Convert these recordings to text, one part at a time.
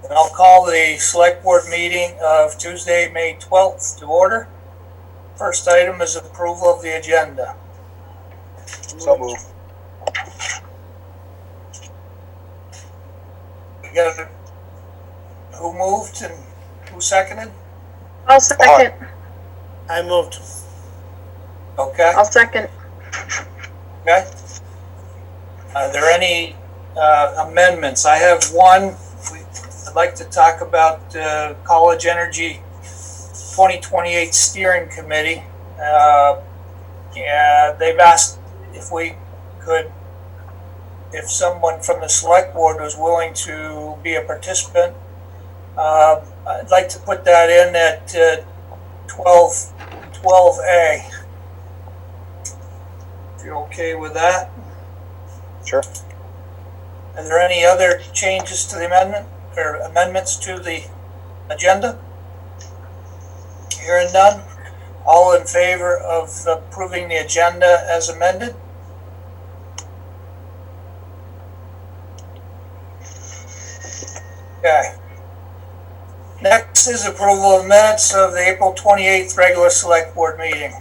And I'll call the select board meeting of Tuesday, May 12th to order. First item is approval of the agenda. So moved. We got it. Who moved and who seconded? I'll second. I moved. Okay. I'll second. Okay. Are there any amendments? I have one. I'd like to talk about College Energy 2028 Steering Committee. Yeah, they've asked if we could, if someone from the select board was willing to be a participant. I'd like to put that in at 12A. If you're okay with that. Sure. Are there any other changes to the amendment or amendments to the agenda? Hearing none. All in favor of approving the agenda as amended? Okay. Next is approval of minutes of the April 28th regular select board meeting.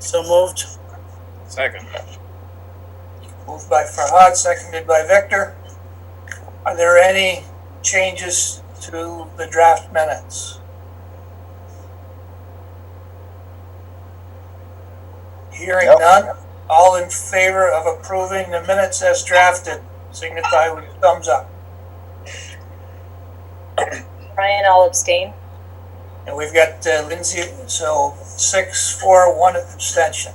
So moved. Second. Moved by Farhad, seconded by Victor. Are there any changes to the draft minutes? Hearing none. All in favor of approving the minutes as drafted, signify with a thumbs up. Ryan, I'll abstain. And we've got Lindsay, so 6-4-1 abstention.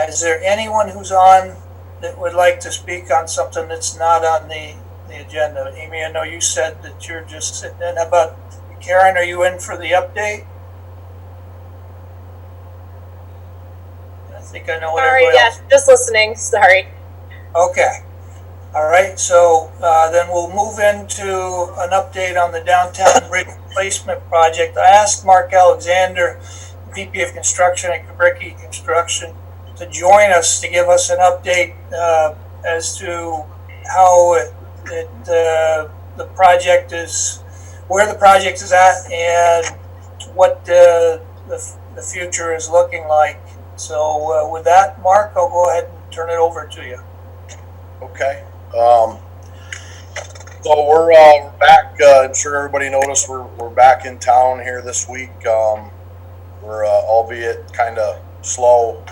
Is there anyone who's on that would like to speak on something that's not on the agenda? Amy, I know you said that you're just sitting in. How about Karen, are you in for the update? I think I know what everybody else. Sorry, yeah, just listening. Sorry. Okay. All right, so then we'll move into an update on the downtown bridge replacement project. I asked Mark Alexander, VP of Construction at Kabricki Construction, to join us to give us an update as to how the project is, where the project is at, and what the future is looking like. So with that, Mark, I'll go ahead and turn it over to you. Okay. So we're back. I'm sure everybody noticed we're back in town here this week. We're albeit kind of slow.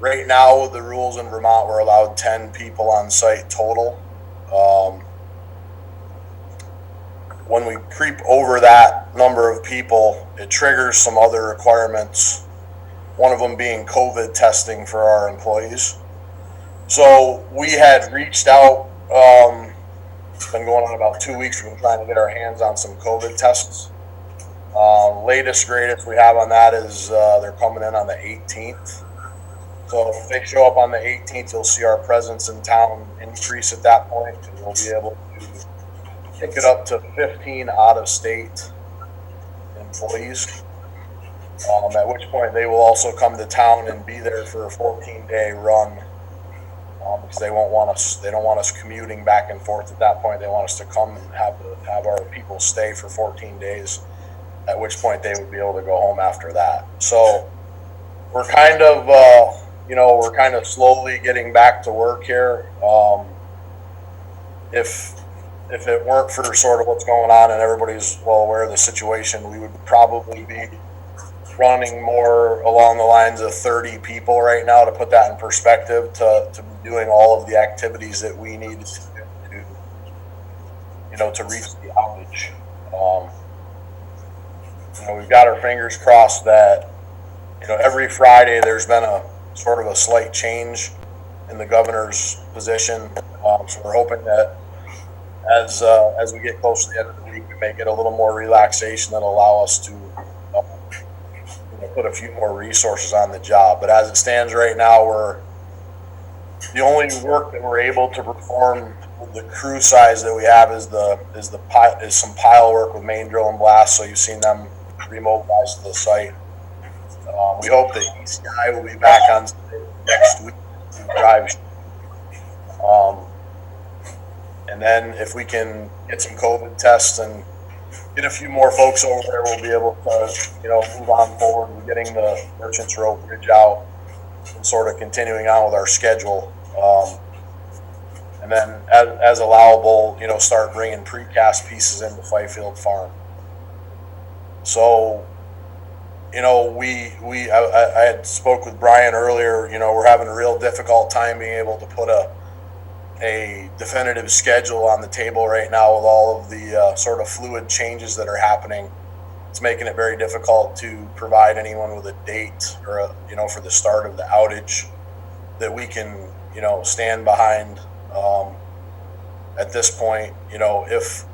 Right now, with the rules in Vermont, we're allowed 10 people on site total. When we creep over that number of people, it triggers some other requirements. One of them being COVID testing for our employees. So we had reached out, it's been going on about 2 weeks. We've been trying to get our hands on some COVID tests. Latest, greatest we have on that is they're coming in on the 18th. So if they show up on the 18th, you'll see our presence in town increase at that point, and we'll be able to pick it up to 15 out-of-state employees. At which point they will also come to town and be there for a 14-day run. Because they don't want us commuting back and forth at that point. They want us to come and have our people stay for 14 days, at which point they would be able to go home after that. So we're kind of, slowly getting back to work here. If it weren't for sort of what's going on and everybody's well aware of the situation, we would probably be running more along the lines of 30 people right now, to put that in perspective, to be doing all of the activities that we need to do to reach the outage. We've got our fingers crossed that every Friday there's been a sort of a slight change in the governor's position. So we're hoping that as we get close to the end of the week, we may get a little more relaxation that'll allow us to put a few more resources on the job. But as it stands right now, the only work that we're able to perform with the crew size that we have is some pile work with main drill and blast. So you've seen them remobilize to the site. We hope that ECI will be back on next week to drive. And then if we can get some COVID tests and get a few more folks over there, we'll be able to, move on forward with getting the Merchants Row Bridge out and sort of continuing on with our schedule. And then as allowable, start bringing precast pieces into Fifield Farm. So, I had spoke with Brian earlier, we're having a real difficult time being able to put a definitive schedule on the table right now with all of the sort of fluid changes that are happening. It's making it very difficult to provide anyone with a date or for the start of the outage that we can, stand behind. At this point, if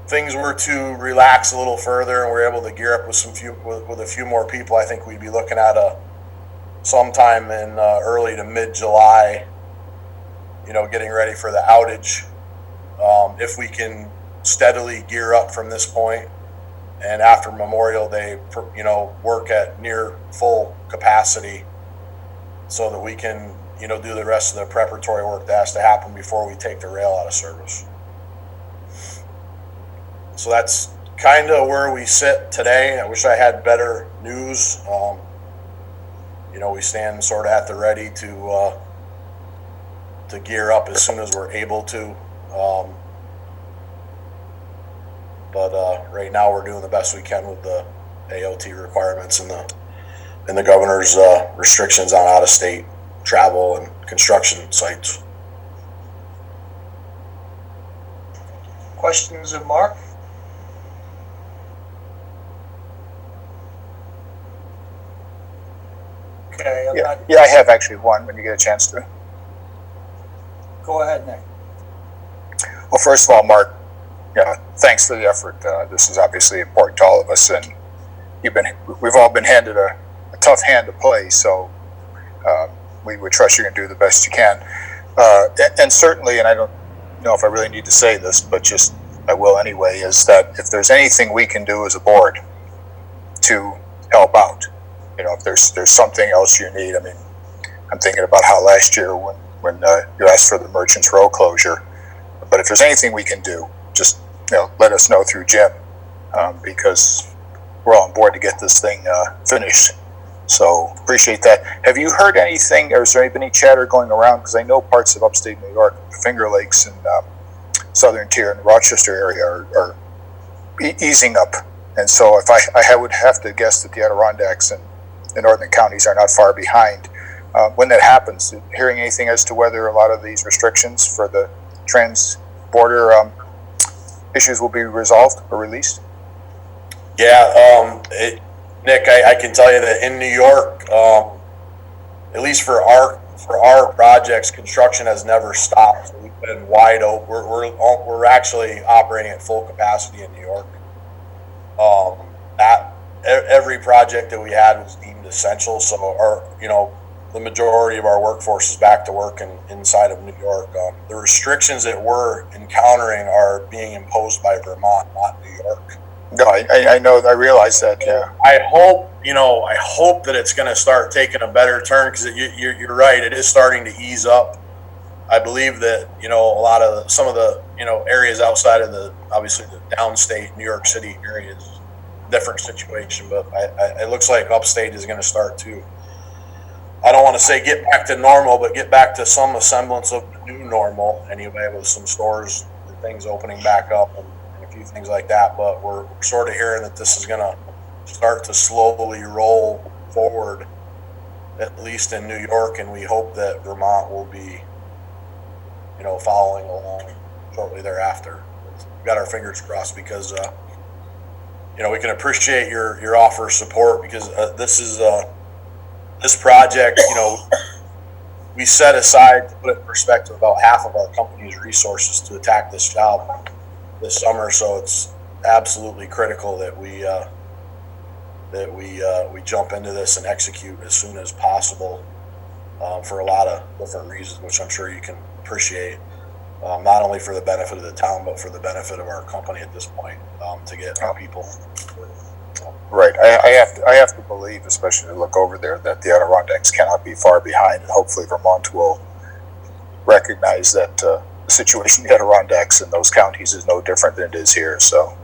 things were to relax a little further and we're able to gear up with a few more people, I think we'd be looking at sometime in early to mid-July, getting ready for the outage. If we can steadily gear up from this point and after Memorial Day, work at near full capacity so that we can, do the rest of the preparatory work that has to happen before we take the rail out of service. So that's kind of where we sit today. I wish I had better news. We stand sort of at the ready to gear up as soon as we're able to. But right now we're doing the best we can with the AOT requirements and the governor's restrictions on out-of-state travel and construction sites. Questions of Mark? Okay, Yeah, I have actually one when you get a chance to. Go ahead, Nick. Well, first of all, Mark, thanks for the effort. This is obviously important to all of us, and we've all been handed a tough hand to play, so we would trust you're going to do the best you can. And certainly, and I don't know if I really need to say this, but just I will anyway, is that if there's anything we can do as a board to help out, if there's something else you need. I mean, I'm thinking about how last year when you asked for the Merchants Row closure, but if there's anything we can do, just let us know through Jim, because we're all on board to get this thing finished. So appreciate that. Have you heard anything, or has there been any chatter going around? Because I know parts of upstate New York, the Finger Lakes and Southern Tier and Rochester area are easing up. And so if I would have to guess that the Adirondacks and the northern counties are not far behind. When that happens, hearing anything as to whether a lot of these restrictions for the trans-border issues will be resolved or released? Yeah, Nick, I can tell you that in New York, at least for our projects, construction has never stopped. We've been wide open. We're actually operating at full capacity in New York. Every project that we had was deemed essential, so the majority of our workforce is back to work inside of New York. The restrictions that we're encountering are being imposed by Vermont, not New York. No, I know, I realize that. Yeah. I hope that it's going to start taking a better turn, because you're right, it is starting to ease up. I believe that some of the areas outside of obviously the downstate New York City area is a different situation, but it looks like upstate is going to start to, I don't want to say get back to normal, but get back to some semblance of the new normal anyway, with some stores and things opening back up and a few things like that. But we're sort of hearing that this is going to start to slowly roll forward, at least in New York, and we hope that Vermont will be following along shortly thereafter. We've got our fingers crossed, because we can appreciate your offer of support, because this project, we set aside, to put it in perspective, about half of our company's resources to attack this job this summer. So it's absolutely critical that we jump into this and execute as soon as possible, for a lot of different reasons, which I'm sure you can appreciate, not only for the benefit of the town, but for the benefit of our company at this point, to get our people. Right. I have to believe, especially to look over there, that the Adirondacks cannot be far behind, and hopefully Vermont will recognize that the situation in the Adirondacks and those counties is no different than it is here. So,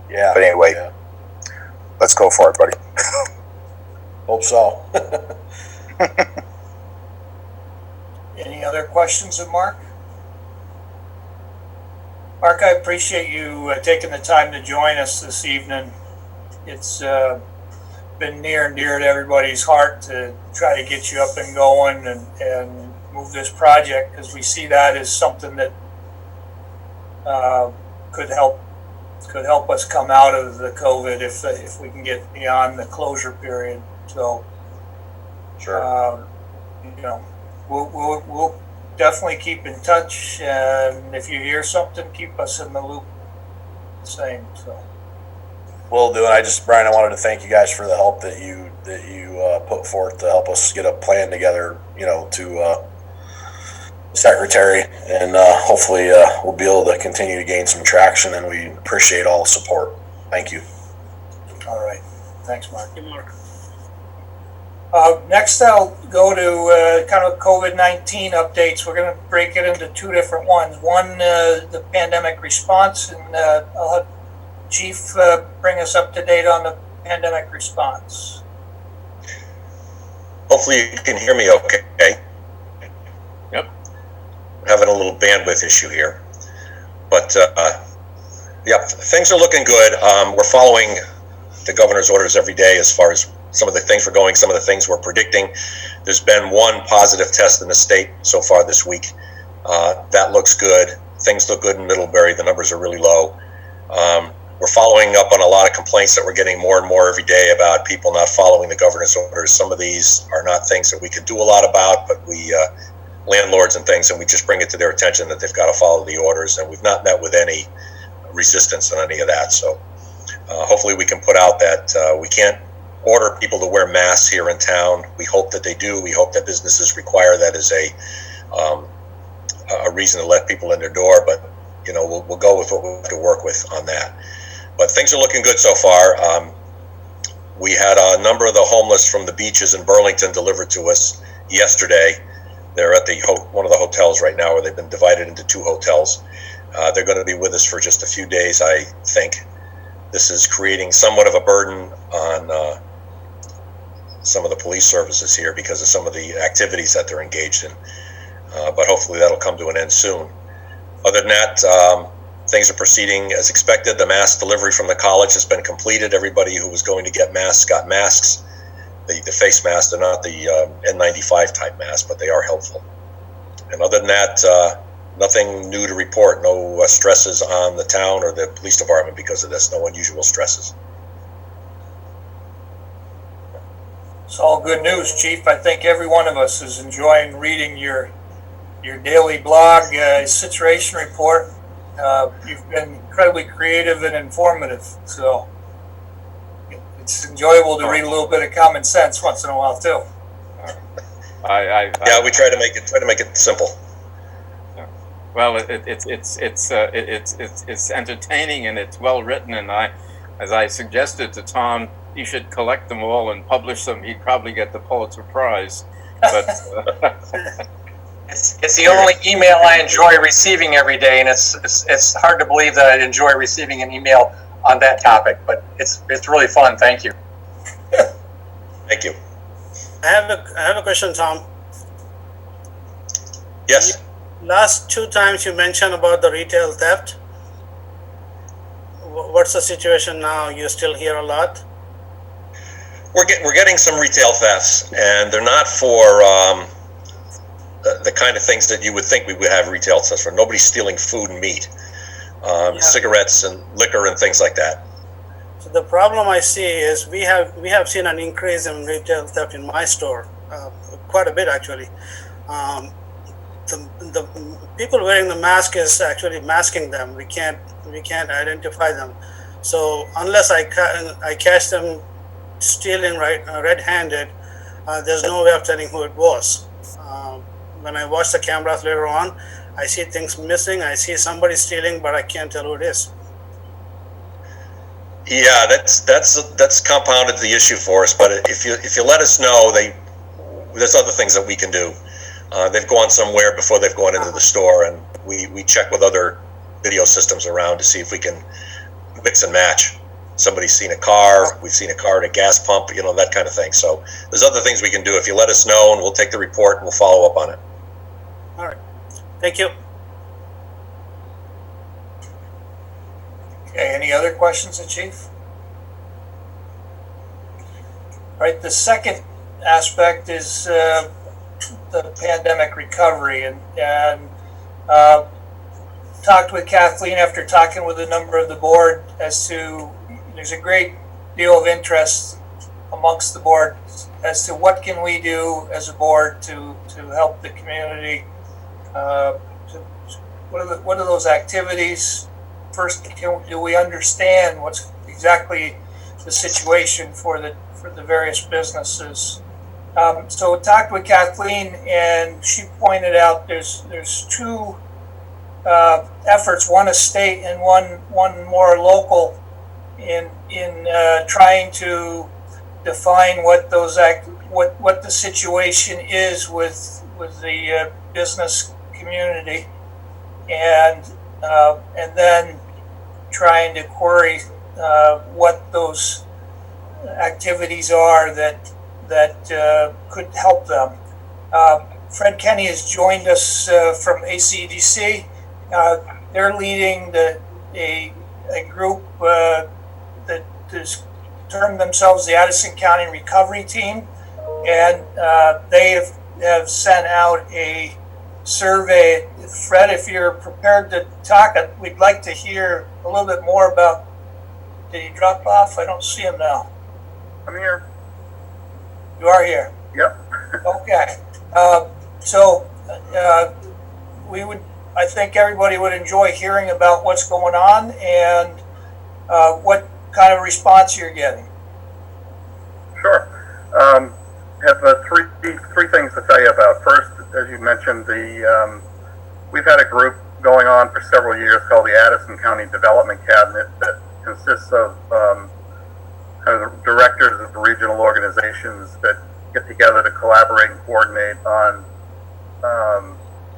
Yeah. but anyway, yeah. let's go for it, buddy. Hope so. Any other questions of Mark? Mark, I appreciate you taking the time to join us this evening. It's been near and dear to everybody's heart to try to get you up and going and move this project, because we see that as something that could help us come out of the COVID if we can get beyond the closure period. So, Sure. you know, we'll definitely keep in touch, and if you hear something, keep us in the loop. Same. So, Will do. And Brian, I wanted to thank you guys for the help that you put forth to help us get a plan together. To secretary, and hopefully we'll be able to continue to gain some traction. And we appreciate all the support. Thank you. all right. Thanks, Mark. Thank you, Mark. Next, I'll go to kind of COVID-19 updates. We're going to break it into two different ones. One, the pandemic response, and I'll have Chief bring us up to date on the pandemic response. Hopefully you can hear me okay. Yep. Having a little bandwidth issue here. But, yeah, things are looking good. We're following the governor's orders every day as far as some of the things we're going, some of the things we're predicting. There's been one positive test in the state so far this week. That looks good. Things look good in Middlebury. The numbers are really low. We're following up on a lot of complaints that we're getting more and more every day about people not following the governor's orders. Some of these are not things that we can do a lot about, but we, landlords and things, and we just bring it to their attention that they've got to follow the orders. And we've not met with any resistance on any of that. So hopefully we can put out that we can't order people to wear masks here in town. We hope that they do. We hope that businesses require that as a reason to let people in their door. But we'll go with what we have to work with on that. But things are looking good so far. We had a number of the homeless from the beaches in Burlington delivered to us yesterday. They're at one of the hotels right now, where they've been divided into two hotels. They're going to be with us for just a few days, I think. This is creating somewhat of a burden on some of the police services here because of some of the activities that they're engaged in. But hopefully that'll come to an end soon. Other than that, things are proceeding as expected. The mask delivery from the college has been completed. Everybody who was going to get masks got masks. The face masks, they're not the N95 type masks, but they are helpful. And other than that, nothing new to report. No stresses on the town or the police department because of this. No unusual stresses. It's all good news, Chief. I think every one of us is enjoying reading your daily blog situation report. You've been incredibly creative and informative, so it's enjoyable to read a little bit of common sense once in a while too. Yeah, we try to make it simple. Well, it's entertaining and it's well written, and as I suggested to Tom, he should collect them all and publish them. He'd probably get the Pulitzer Prize. But it's the only email I enjoy receiving every day, and it's hard to believe that I enjoy receiving an email on that topic. But it's really fun. Thank you. Thank you. I have a question, Tom. Yes. Last two times you mentioned about the retail theft. What's the situation now? You still hear a lot? We're getting some retail thefts, and they're not for the kind of things that you would think we would have retail thefts for. Nobody's stealing food and meat, cigarettes and liquor and things like that. So the problem I see is we have seen an increase in retail theft in my store, quite a bit actually. The people wearing the mask is actually masking them. We can't identify them. So unless I catch them stealing red-handed, there's no way of telling who it was. When I watch the cameras later on, I see things missing. I see somebody stealing, but I can't tell who it is. Yeah, that's compounded the issue for us. But if you let us know, there's other things that we can do. they've gone somewhere before they've gone into the store, and we check with other video systems around to see if we can mix and match. Somebody's seen a car, we've seen a car at a gas pump, that kind of thing. So there's other things we can do. If you let us know, and we'll take the report and we'll follow up on it. All right. Thank you. Okay, any other questions, the chief? All right, the second aspect is the pandemic recovery, and talked with Kathleen after talking with a number of the board as to, there's a great deal of interest amongst the board as to what can we do as a board to help the community. What are those activities? First, do we understand what's exactly the situation for the various businesses? So I talked with Kathleen, and she pointed out there's two efforts, one a state and one more local, in trying to define what what the situation is with the business community, and then trying to query what those activities are that could help them. Fred Kenny has joined us from ACDC. They're leading a group that is termed themselves the Addison County Recovery Team, and they have sent out a survey. Fred, if you're prepared to talk, we'd like to hear a little bit more about. Did he drop off? I don't see him now. I'm here. You are here. Yep. Okay. I think everybody would enjoy hearing about what's going on and what kind of response you're getting. Sure. Have three things to tell you about. First, as you mentioned, we've had a group going on for several years called the Addison County Development Cabinet that consists of kind of the directors of the regional organizations that get together to collaborate and coordinate on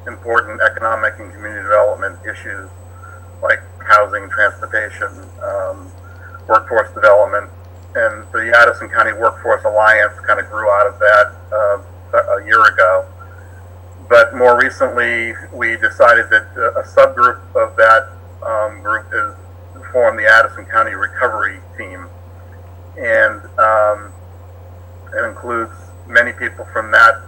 important economic and community development issues like housing, transportation, workforce development. And the Addison County Workforce Alliance kind of grew out of that a year ago. But more recently, we decided that a subgroup of that group is formed the Addison County Recovery Team. And it includes many people from that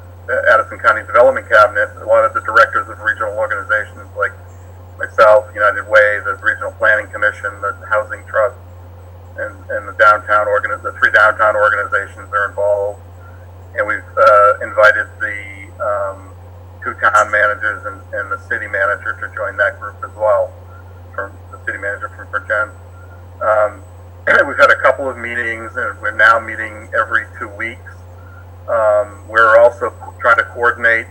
Addison County Development Cabinet, a lot of the directors of regional organizations like myself, United Way, the Regional Planning Commission, the Housing Trust, and the the three downtown organizations are involved. And we've invited the two town managers and the city manager to join that group as well, from the city manager from Virgin. We've had a couple of meetings, and we're now meeting every 2 weeks. We're also trying to coordinate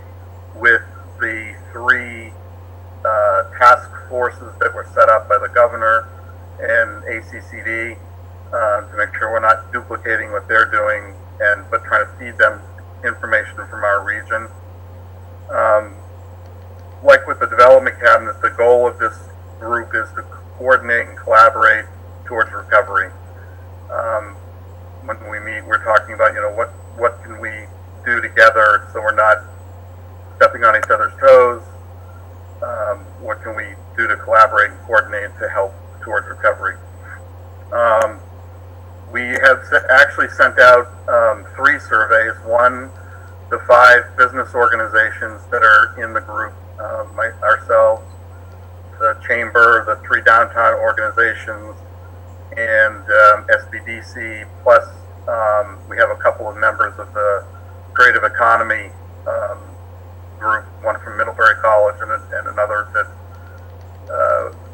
with the three task forces that were set up by the governor and ACCD to make sure we're not duplicating what they're doing, but trying to feed them information from our region. Like with the development cabinet, the goal of this group is to coordinate and collaborate towards recovery. When we meet, we're talking about, what can we do together so we're not stepping on each other's toes? What can we do to collaborate and coordinate to help towards recovery? We have actually sent out 3 surveys. One, the 5 business organizations that are in the group, ourselves, the chamber, the 3 downtown organizations, and SBDC, plus we have a couple of members of the creative economy group, one from Middlebury College and another that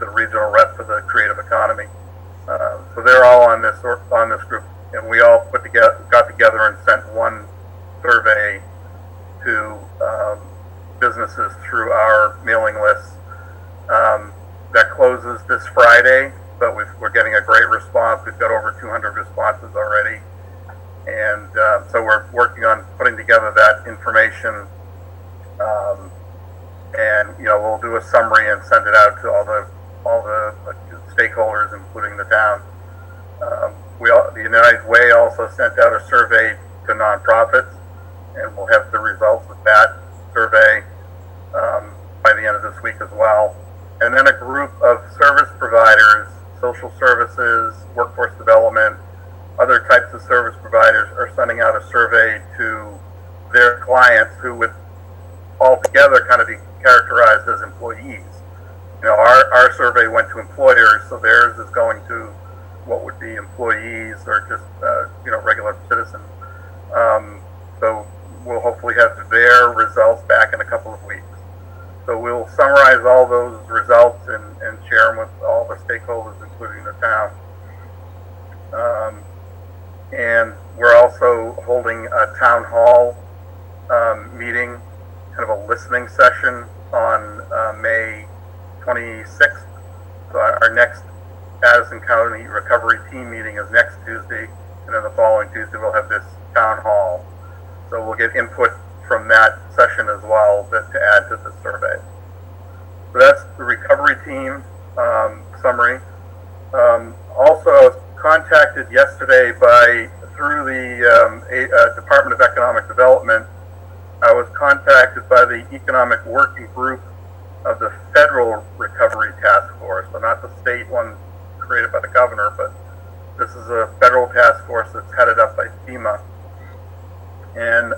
the regional rep for the creative economy. So they're all on this group, and we all got together and sent one survey to businesses through our mailing list. That closes this Friday, but we're getting a great response. We've got over 200 responses already, and so we're working on putting together that information And, we'll do a summary and send it out to all the stakeholders, including the town. The United Way also sent out a survey to nonprofits, and we'll have the results of that survey by the end of this week as well. And then a group of service providers, social services, workforce development, other types of service providers are sending out a survey to their clients who would altogether kind of be characterized as employees. Our survey went to employers, so theirs is going to what would be employees or just, regular citizens. So we'll hopefully have their results back in a couple of weeks. So we'll summarize all those results and share them with all the stakeholders, including the town. And we're also holding a town hall meeting, kind of a listening session on May 26th. So our next Addison County Recovery Team meeting is next Tuesday, and then the following Tuesday we'll have this town hall. So we'll get input from that session as well to add to the survey. So that's the recovery team summary. Also, I was contacted yesterday through the Department of Economic Development. I was contacted by the Economic Working Group of the Federal Recovery Task Force, so not the state one created by the governor, but this is a federal task force that's headed up by FEMA. And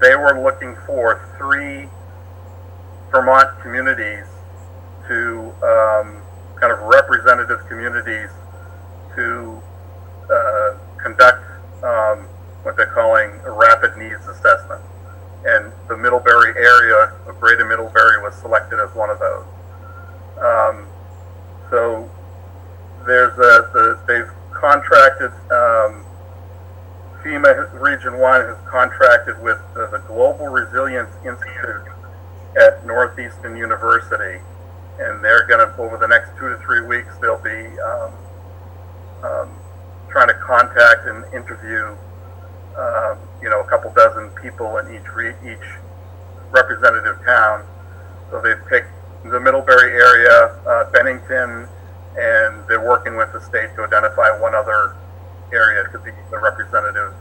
they were looking for 3 Vermont communities to kind of representative communities to conduct what they're calling a rapid needs assessment. And the Middlebury area of Greater Middlebury was selected as one of those. So they've contracted, FEMA Region 1 has contracted with the Global Resilience Institute at Northeastern University, and they're going to, over the next 2 to 3 weeks, they'll be trying to contact and interview, a couple dozen people in each representative town. So they've picked the Middlebury area, Bennington, and they're working with the state to identify one other area to be the representative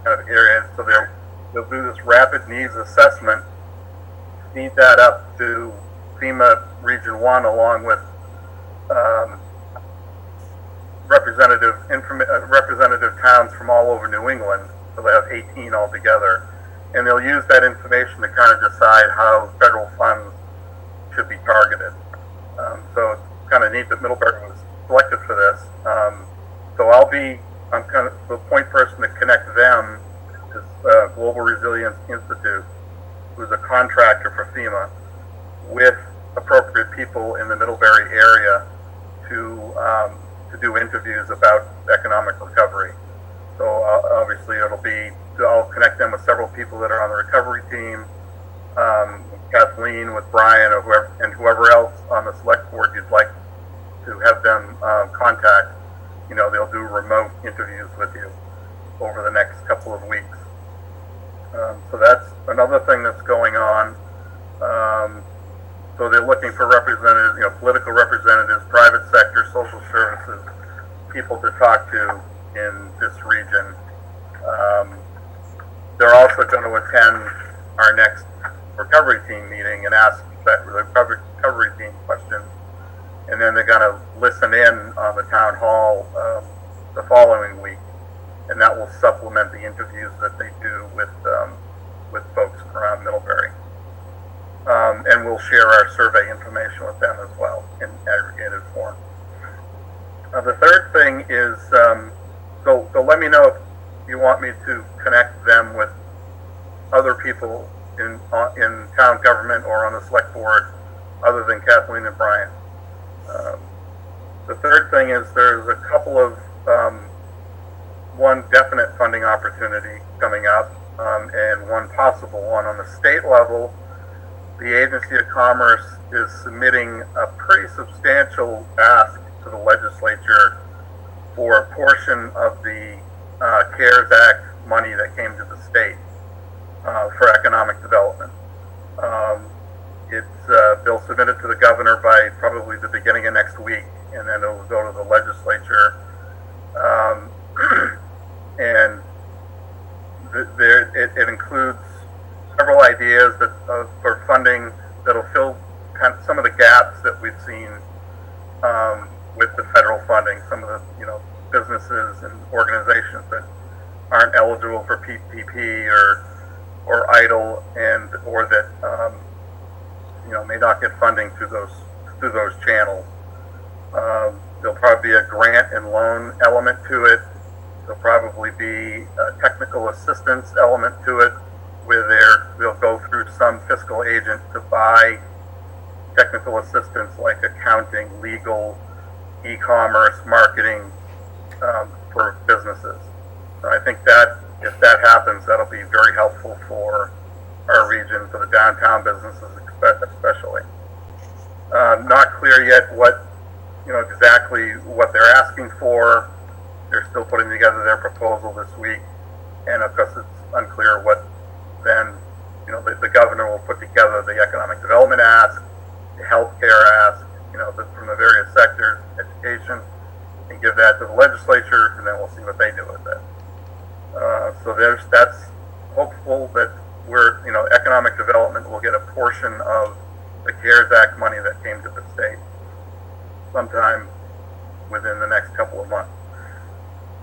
kind of area. So they'll do this rapid needs assessment, feed that up to FEMA Region 1 along with representative towns from all over New England. So they have 18 altogether. And they'll use that information to kind of decide how federal funds should be targeted. So it's kind of neat that Middlebury was selected for this. So I'm kind of the point person to connect them, this Global Resilience Institute, who's a contractor for FEMA, with appropriate people in the Middlebury area to do interviews about economic recovery. So obviously I'll connect them with several people that are on the recovery team, Kathleen with Brian or whoever else on the select board you'd like to have them contact. They'll do remote interviews with you over the next couple of weeks. So that's another thing that's going on. So they're looking for representatives, political representatives, private sector, social services, people to talk to in this region. They're also going to attend our next recovery team meeting and ask that recovery team questions. And then they're going to listen in on the town hall the following week, and that will supplement the interviews that they do with folks around Middlebury. And we'll share our survey information with them as well in aggregated form. The third thing is, so let me know if you want me to connect them with other people in town government or on the select board other than Kathleen and Brian. The third thing is there's a couple of one definite funding opportunity coming up and one possible one on the state level. The Agency of Commerce is submitting a pretty substantial ask to the legislature for a portion of the CARES Act money that came to the state for economic development. They'll submit it to the governor by probably the beginning of next week, and then it'll go to the legislature. And it includes several ideas for funding that'll fill kind of some of the gaps that we've seen with the federal funding. Some of the businesses and organizations that aren't eligible for PPP or EIDL, or that may not get funding through those channels. There'll probably be a grant and loan element to it. There'll probably be a technical assistance element to it, where they'll go through some fiscal agent to buy technical assistance like accounting, legal, e-commerce, marketing for businesses. So I think that if that happens, that'll be very helpful for our region, for the downtown businesses especially. Not clear yet what exactly what they're asking for. They're still putting together their proposal this week, and of course it's unclear what then the governor will put together the economic development ask, the healthcare ask, from the various sectors, education, and give that to the legislature, and then we'll see what they do with it. So that's hopeful that economic development will get a portion of the CARES Act money that came to the state sometime within the next couple of months.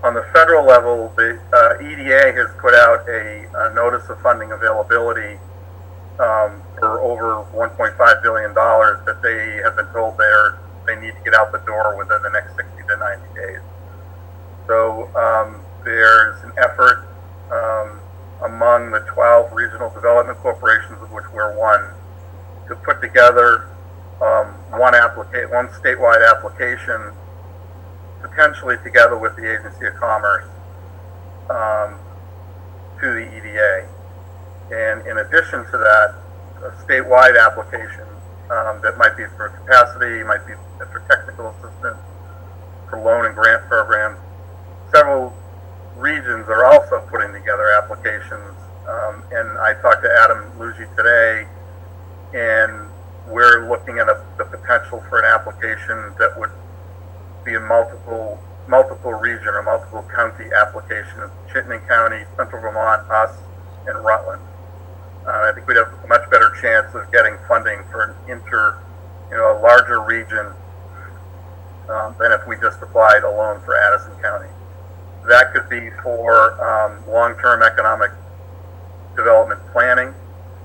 On the federal level, the EDA has put out a notice of funding availability for over $1.5 billion that they have been told they need to get out the door within the next 60 to 90 days. So there's an effort among the 12 regional development corporations, of which we're one, to put together one statewide application, potentially together with the Agency of Commerce, to the EDA. And in addition to that, a statewide application that might be for capacity, might be for technical assistance, for loan and grant programs. Several regions are also putting together applications, and I talked to Adam Luigi today, and we're looking at the potential for an application that would be a multiple region or multiple county application: Chittenden County, Central Vermont, us, and Rutland. I think we'd have a much better chance of getting funding for a larger region than if we just applied alone for Addison County. That could be for long-term economic development planning,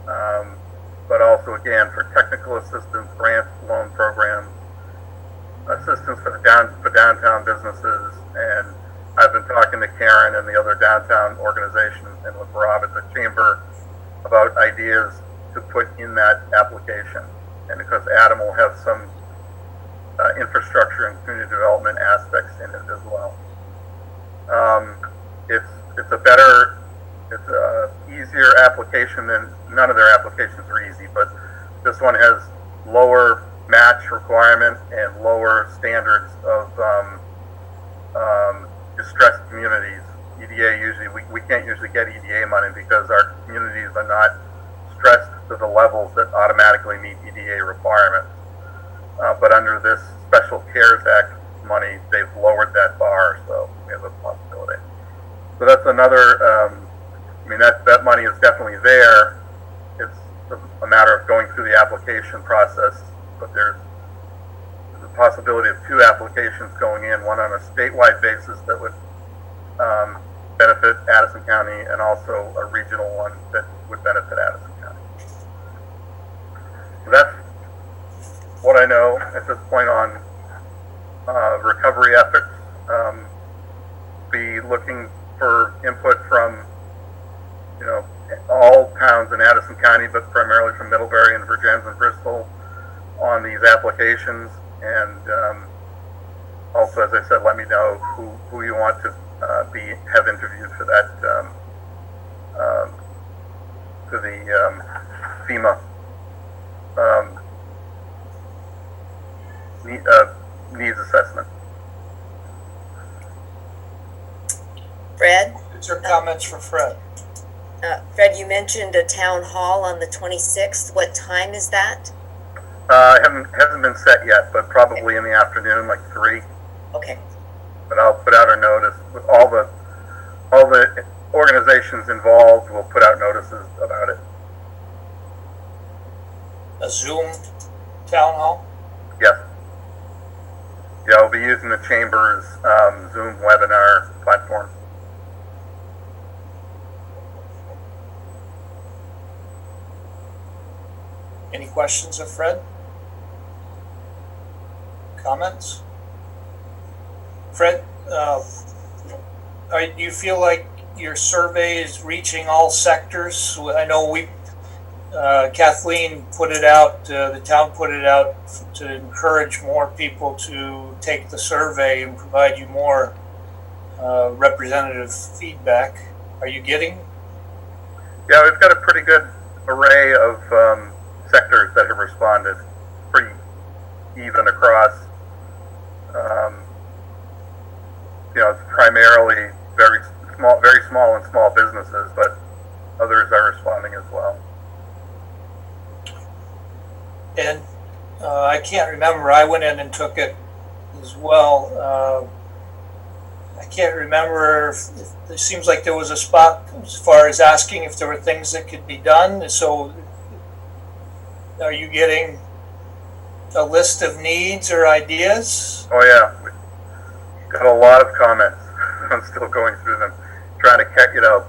but also, again, for technical assistance, grant, loan programs, assistance for downtown businesses. And I've been talking to Karen and the other downtown organizations and with Rob at the Chamber about ideas to put in that application. And because Adam will have some infrastructure and community development aspects in it as well. It's a easier application than, none of their applications are easy, but this one has lower match requirement and lower standards of distressed communities. EDA we can't usually get EDA money because our communities are not stressed to the levels that automatically meet EDA requirements. But under this special CARES Act money, they've lowered that bar, so we have a possibility. So that's another, that money is definitely there. It's a matter of going through the application process, but there's a possibility of two applications going in, one on a statewide basis that would benefit Addison County, and also a regional one that would benefit Addison County. So that's what I know at this point on recovery efforts. Be looking for input from all towns in Addison County, but primarily from Middlebury and Virgins and Bristol on these applications. And also, as I said, let me know who you want to have interviewed for that for the FEMA needs assessment. Fred? It's your comments for Fred. Fred, you mentioned a town hall on the 26th. What time is that? Hasn't been set yet, but probably in the afternoon, like 3. Okay. But I'll put out a notice with all the organizations involved. Will put out notices about it. A Zoom town hall? Yes. Yeah, I'll be using the Chamber's Zoom webinar platform. Any questions of Fred? Comments? Fred, do you feel like your survey is reaching all sectors? I know Kathleen put it out, the town put it out to encourage more people to take the survey and provide you more representative feedback. Are you getting? Yeah, we've got a pretty good array of sectors that have responded, pretty even across. It's primarily very small and small businesses, but others are responding as well. And I can't remember, I went in and took it as well. I can't remember if it seems like there was a spot as far as asking if there were things that could be done. So are you getting a list of needs or ideas? Oh yeah, we got a lot of comments. I'm still going through them, trying to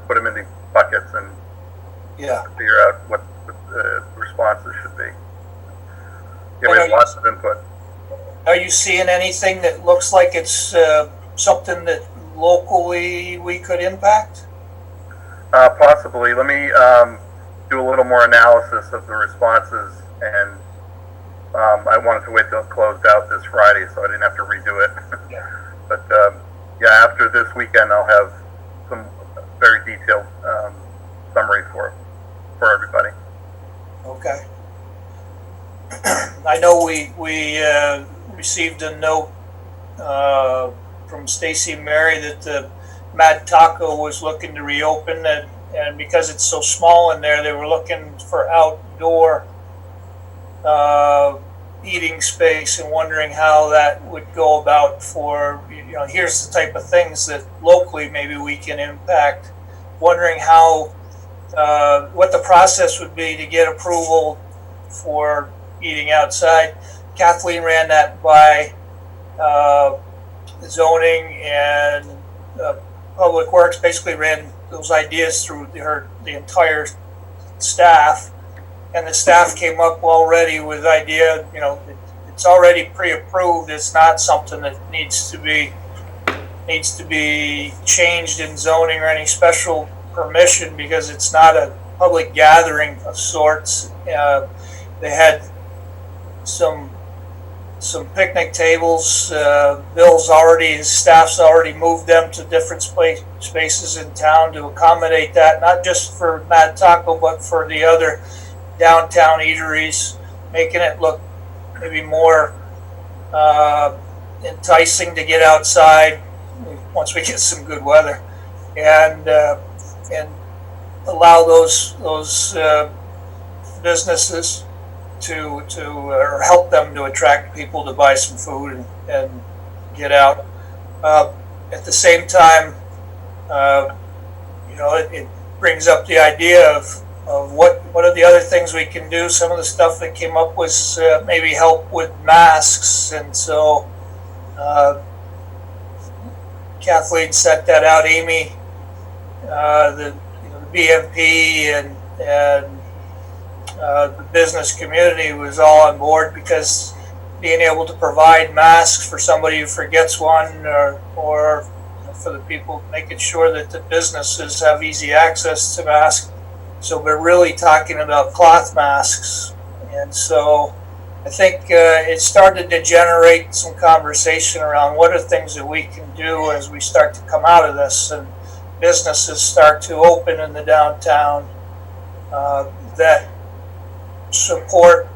put them into buckets and figure out what the responses should be. Yeah, we have lots of input. Are you seeing anything that looks like it's something that locally we could impact? Possibly. Let me do a little more analysis of the responses, and I wanted to wait till it closed out this Friday so I didn't have to redo it. But after this weekend I'll have some very detailed summary for everybody. Okay. I know we received a note from Stacy and Mary that the Mad Taco was looking to reopen, and because it's so small in there, they were looking for outdoor eating space and wondering how that would go about for, here's the type of things that locally maybe we can impact. Wondering how, what the process would be to get approval for eating outside. Kathleen ran that by zoning, and Public Works basically ran those ideas through the entire staff, and the staff came up already with idea, it's already pre-approved. It's not something that needs to be changed in zoning or any special permission, because it's not a public gathering of sorts. They had some picnic tables. His staff's already moved them to different spaces in town to accommodate that, not just for Mad Taco, but for the other downtown eateries, making it look maybe more enticing to get outside once we get some good weather, and allow those businesses to or help them to attract people to buy some food and get out. At the same time, it brings up the idea of what are the other things we can do. Some of the stuff that came up was maybe help with masks, and so Kathleen set that out. Amy, the BMP and the business community was all on board, because being able to provide masks for somebody who forgets one, or for the people, making sure that the businesses have easy access to masks. So we're really talking about cloth masks. And so I think it started to generate some conversation around what are things that we can do as we start to come out of this, and businesses start to open in the downtown that support,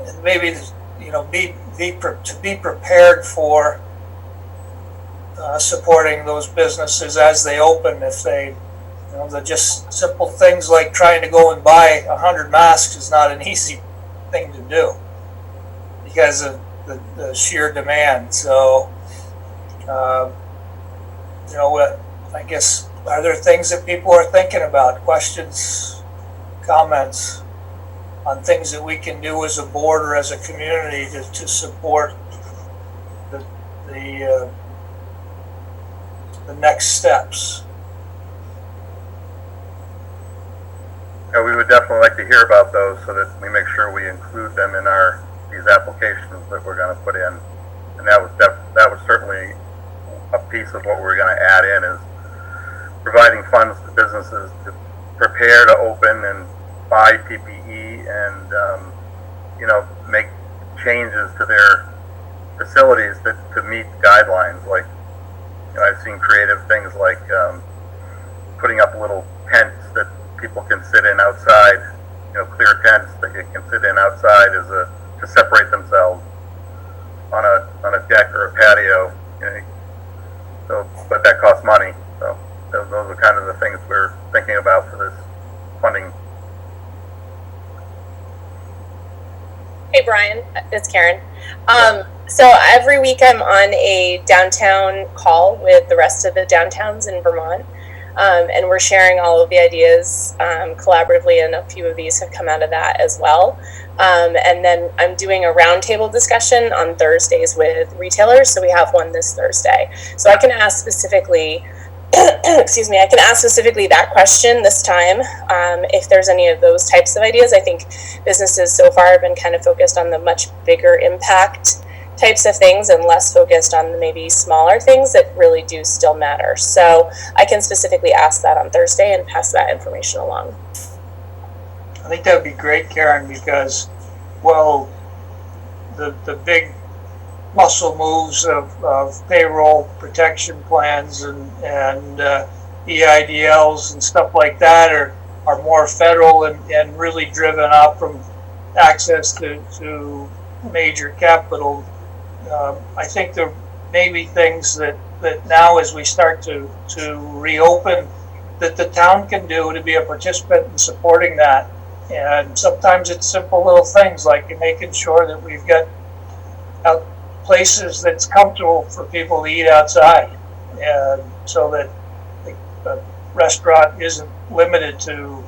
and maybe to be prepared for supporting those businesses as they open, if they The just simple things like trying to go and buy 100 masks is not an easy thing to do because of the sheer demand. So, what, I guess, are there things that people are thinking about? Questions, comments on things that we can do as a board or as a community to support the next steps? Yeah, we would definitely like to hear about those so that we make sure we include them in these applications that we're going to put in. And that was certainly a piece of what we're going to add in is providing funds to businesses to prepare to open and buy PPE and make changes to their facilities to meet guidelines. Like I've seen creative things like putting up little tents that people can sit in outside, clear tents that you can sit in outside to separate themselves on a deck or a patio. So, but that costs money. So those are kind of the things we're thinking about for this funding. Hey Brian, it's Karen. So every week I'm on a downtown call with the rest of the downtowns in Vermont. And we're sharing all of the ideas collaboratively, and a few of these have come out of that as well. And then I'm doing a roundtable discussion on Thursdays with retailers. So we have one this Thursday. So I can ask specifically, excuse me, I can ask specifically that question this time. If there's any of those types of ideas, I think businesses so far have been kind of focused on the much bigger impact types of things and less focused on the maybe smaller things that really do still matter. So I can specifically ask that on Thursday and pass that information along. I think that would be great, Karen, because, well, the big muscle moves of payroll protection plans and EIDLs and stuff like that are more federal and really driven up from access to major capital. I think there may be things that now as we start to reopen that the town can do to be a participant in supporting that. And sometimes it's simple little things like making sure that we've got places that's comfortable for people to eat outside, and so that the restaurant isn't limited to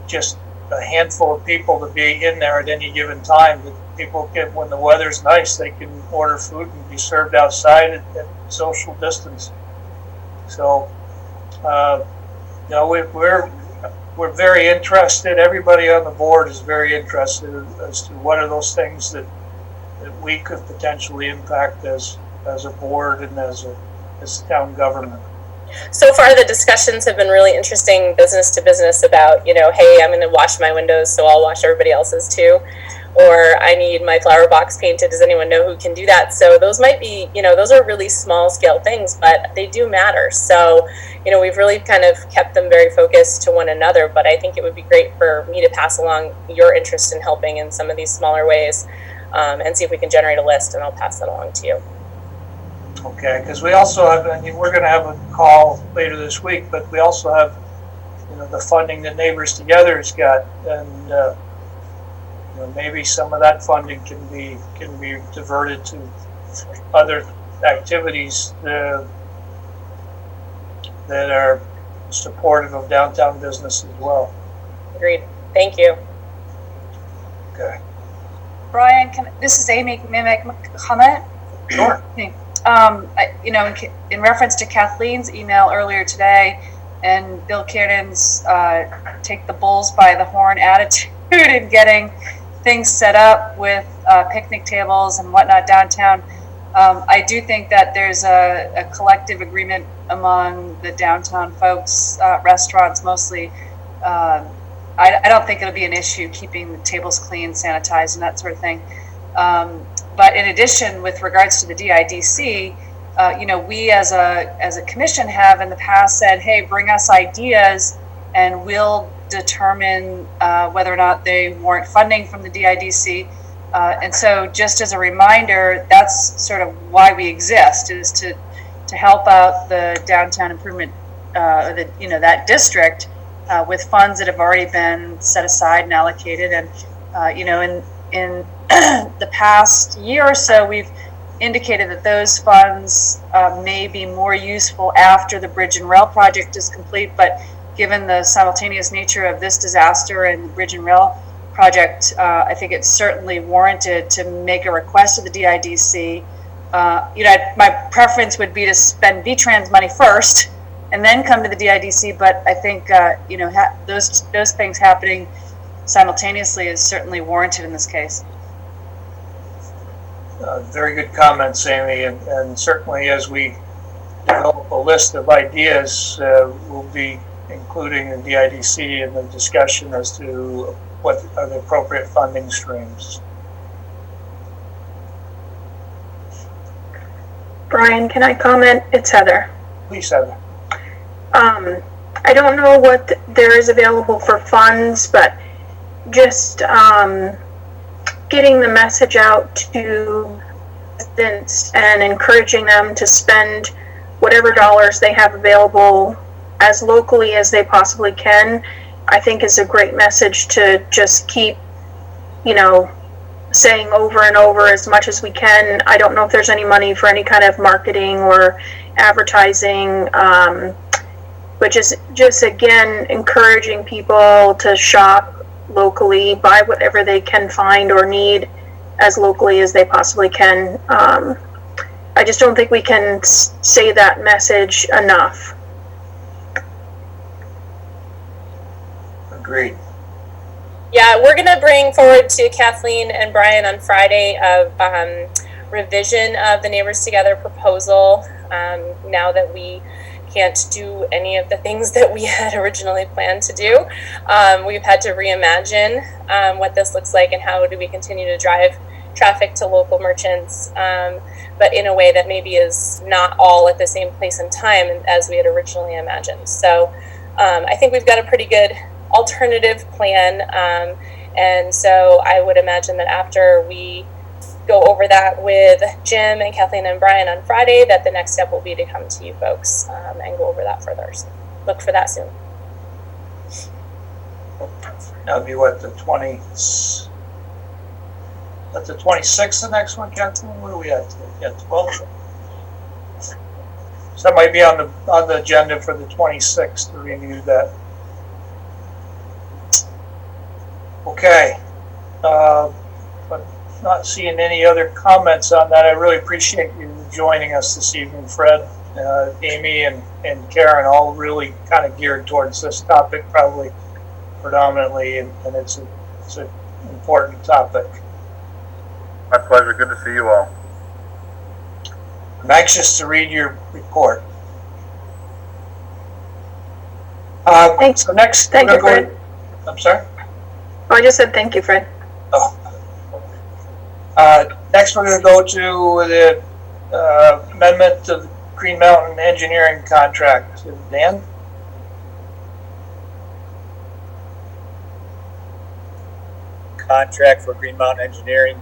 just a handful of people to be in there at any given time. That people can, when the weather's nice, they can order food and be served outside at social distance. So, we're very interested. Everybody on the board is very interested as to what are those things that we could potentially impact as a board and as town government. So far, the discussions have been really interesting, business to business, about, hey, I'm going to wash my windows, so I'll wash everybody else's too. Or I need my flower box painted. Does anyone know who can do that? So those might be, those are really small scale things, but they do matter. So, we've really kind of kept them very focused to one another, but I think it would be great for me to pass along your interest in helping in some of these smaller ways, and see if we can generate a list, and I'll pass that along to you. Okay, because we also have, we're going to have a call later this week, but we also have, the funding that Neighbors Together has got, and maybe some of that funding can be diverted to other activities that are supportive of downtown business as well. Agreed. Thank you. Okay. Brian, this is Amy. May I make a comment? Sure. In reference to Kathleen's email earlier today and Bill Kiernan's take the bulls by the horn attitude in getting things set up with picnic tables and whatnot downtown, I do think that there's a collective agreement among the downtown folks, restaurants mostly. I don't think it'll be an issue keeping the tables clean, sanitized, and that sort of thing. But in addition, with regards to the DIDC, we as a commission have in the past said, hey, bring us ideas and we'll determine whether or not they warrant funding from the DIDC. And so just as a reminder, that's sort of why we exist, is to help out the downtown improvement that district with funds that have already been set aside and allocated. And in the past year or so, we've indicated that those funds may be more useful after the bridge and rail project is complete. But given the simultaneous nature of this disaster and the bridge and rail project, I think it's certainly warranted to make a request to the DIDC. My preference would be to spend VTrans money first and then come to the DIDC, but I think those things happening simultaneously is certainly warranted in this case. Very good comments, Amy, and certainly as we develop a list of ideas, we'll be including the DIDC in the discussion as to what are the appropriate funding streams. Brian, can I comment? It's Heather. Please, Heather. I don't know what there is available for funds, but just getting the message out to residents and encouraging them to spend whatever dollars they have available as locally as they possibly can, I think is a great message to just keep, saying over and over as much as we can. I don't know if there's any money for any kind of marketing or advertising, but just again, encouraging people to shop locally, buy whatever they can find or need as locally as they possibly can. I just don't think we can say that message enough. Agreed. Yeah, we're gonna bring forward to Kathleen and Brian on Friday of revision of the Neighbors Together proposal. Now that we can't do any of the things that we had originally planned to do, we've had to reimagine what this looks like and how do we continue to drive traffic to local merchants, but in a way that maybe is not all at the same place and time as we had originally imagined. So I think we've got a pretty good alternative plan, and so I would imagine that after we go over that with Jim and Kathleen and Brian on Friday, that the next step will be to come to you folks and go over that further. So look for that soon. That would be what, the 20, that's the 26th, the next one, Kathleen? What are we at? Yeah, 12th. So that might be on the agenda for the 26th to review that. Okay, but not seeing any other comments on that. I really appreciate you joining us this evening, Fred, Amy, and Karen, all really kind of geared towards this topic, probably predominantly, and it's an important topic. My pleasure. Good to see you all. I'm anxious to read your report. Thanks. So next, Thank you, Fred. I'm sorry? Oh, I just said thank you, Fred. Oh. Next, we're going to go to the amendment of Green Mountain Engineering contract. Dan? Contract for Green Mountain Engineering.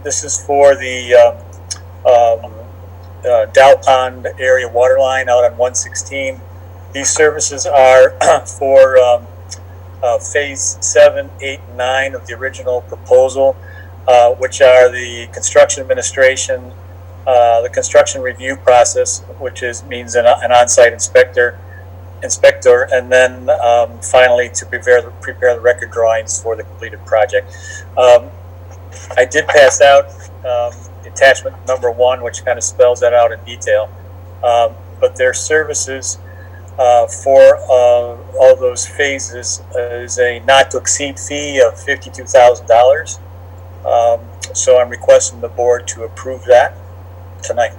This is for the Dow Pond area water line out on 116. These services are for phase 7, 8, and 9 of the original proposal, which are the construction administration, the construction review process, which means an on-site inspector, and then finally to prepare the record drawings for the completed project. I did pass out attachment number 1, which kind of spells that out in detail, but their services for all those phases is a not to exceed fee of $52,000. So I'm requesting the board to approve that tonight.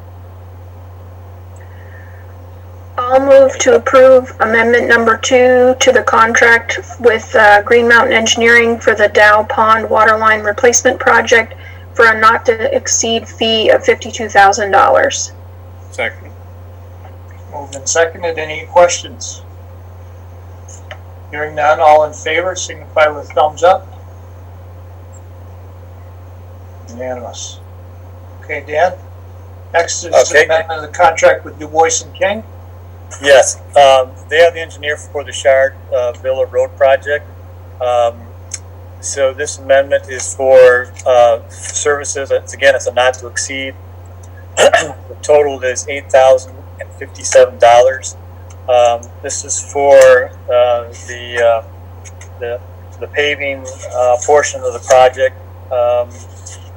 I'll move to approve amendment number 2 to the contract with Green Mountain Engineering for the Dow Pond Waterline Replacement Project for a not to exceed fee of $52,000. Second. Moved and seconded. Any questions? Hearing none, all in favor signify with thumbs up. Unanimous. Okay, Dan. Next is the amendment of the contract with Du Bois and King. Yes, they are the engineer for the Shard Villa Road project. So this amendment is for services. It's a not to exceed. The total is $8,057. This is for the paving portion of the project.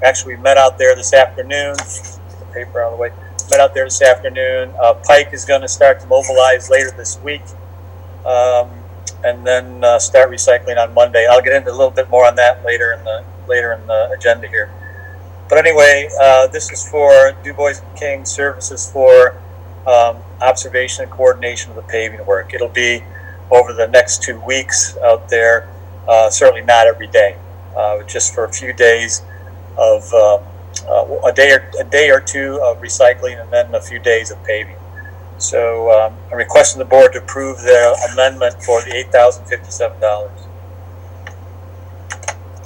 Actually, we met out there this afternoon. Get the paper out of the way. Met out there this afternoon. Pike is going to start to mobilize later this week, and then start recycling on Monday. I'll get into a little bit more on that later in the agenda here. But anyway, this is for Du Bois King Services for observation and coordination of the paving work. It'll be over the next 2 weeks out there. Certainly not every day, just for a few days of a day or two of recycling, and then a few days of paving. So I'm requesting the board to approve the amendment for the $8,057.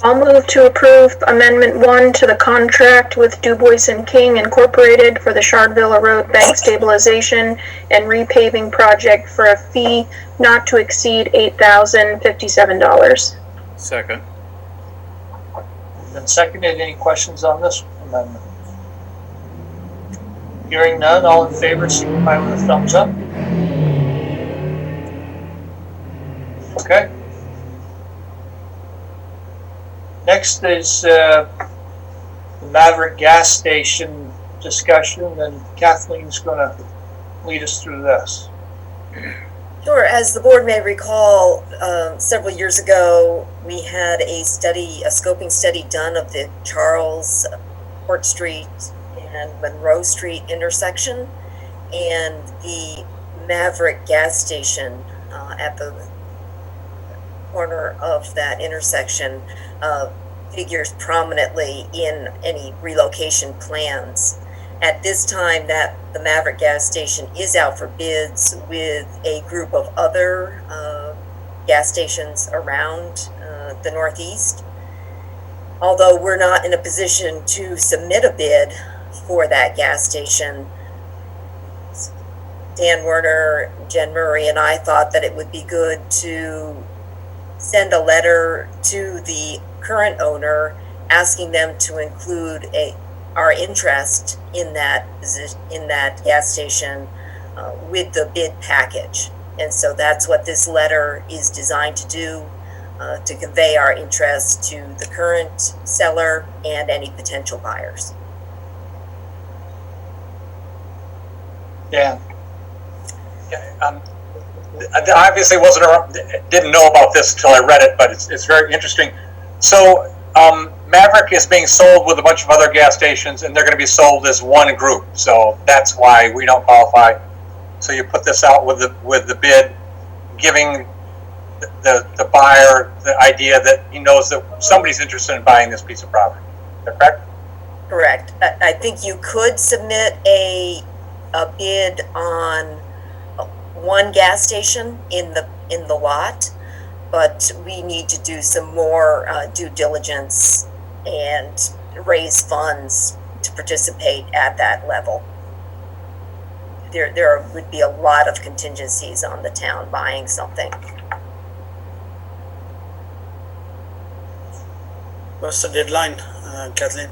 I'll move to approve Amendment 1 to the contract with Du Bois and King Incorporated for the Shard Villa Road bank stabilization and repaving project for a fee not to exceed $8,057. Second. Been seconded. Any questions on this amendment? Hearing none, all in favor, signify with a thumbs up. Okay. Next is the Maverick gas station discussion, and Kathleen's going to lead us through this. Sure. As the board may recall, several years ago, we had a scoping study done of the Charles Court Street and Monroe Street intersection, and the Maverick gas station at the corner of that intersection figures prominently in any relocation plans. At this time, that the Maverick gas station is out for bids with a group of other gas stations around the Northeast. Although we're not in a position to submit a bid for that gas station, Dan Werner, Jen Murray, and I thought that it would be good to send a letter to the current owner asking them to include our interest in that gas station with the bid package. And so that's what this letter is designed to do, to convey our interest to the current seller and any potential buyers. Yeah. I obviously didn't know about this until I read it, but it's very interesting. So Maverick is being sold with a bunch of other gas stations, and they're going to be sold as one group. So that's why we don't qualify. So you put this out with the bid, giving the buyer the idea that he knows that somebody's interested in buying this piece of property. Is that correct? Correct. I think you could submit a bid on one gas station in the lot, but we need to do some more due diligence and raise funds to participate at that level. There would be a lot of contingencies on the town buying something. What's the deadline, Kathleen?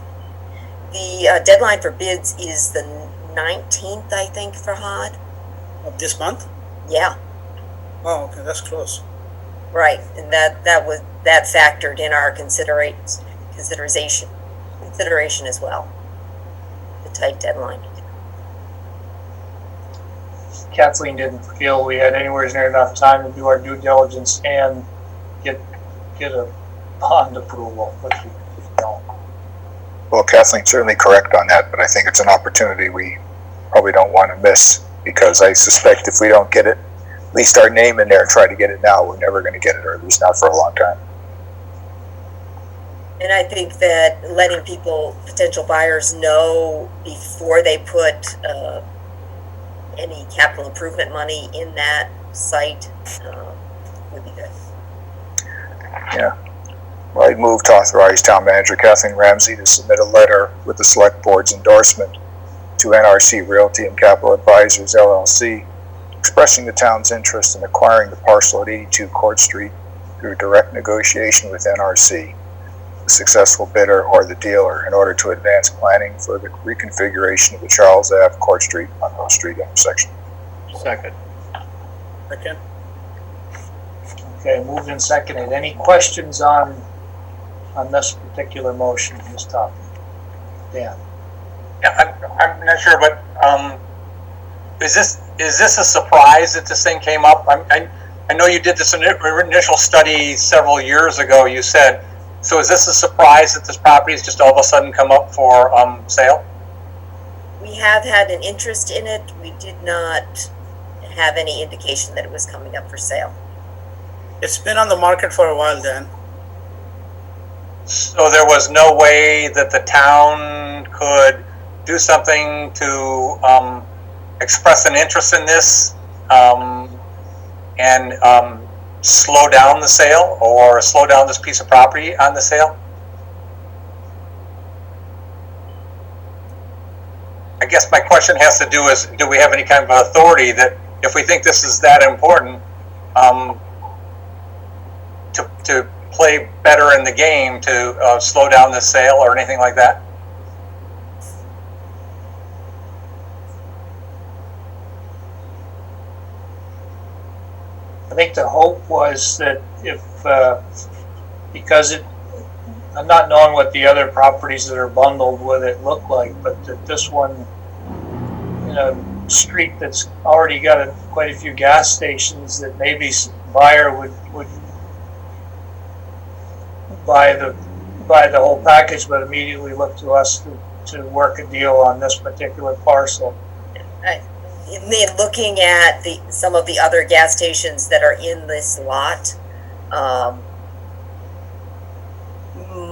The deadline for bids is the 19th, I think, for HOD. Of this month? Yeah. Oh, okay, that's close. Right, and that factored in our consideration as well. The tight deadline. Kathleen didn't feel we had anywhere near enough time to do our due diligence and get a bond approval, which we don't. Well, Kathleen's certainly correct on that, but I think it's an opportunity we probably don't want to miss, because I suspect if we don't get it, at least our name in there and try to get it now, we're never going to get it, or at least not for a long time. And I think that letting potential buyers know before they put any capital improvement money in that site would be good. Yeah. Well, I'd move to authorize Town Manager Kathleen Ramsey to submit a letter with the Select Board's endorsement to NRC Realty and Capital Advisors LLC expressing the town's interest in acquiring the parcel at 82 Court Street through direct negotiation with NRC, the successful bidder or the dealer, in order to advance planning for the reconfiguration of the Charles Ave Court Street Monroe Street intersection. Second. Second. Okay, moved and seconded. Any questions on this particular motion, this topic? Dan? Yeah, I'm not sure, but is this a surprise that this thing came up? I know you did this initial study several years ago, you said. So is this a surprise that this property has just all of a sudden come up for sale? We have had an interest in it. We did not have any indication that it was coming up for sale. It's been on the market for a while, Dan. So there was no way that the town could do something to express an interest in this and slow down the sale or slow down this piece of property on the sale? I guess my question has to do is, do we have any kind of authority that if we think this is that important, to play better in the game to slow down the sale or anything like that? I think the hope was that if, because I'm not knowing what the other properties that are bundled with it look like, but that this one, in a street that's already got quite a few gas stations, that maybe buyer would buy the whole package, but immediately look to us to work a deal on this particular parcel. In looking at some of the other gas stations that are in this lot,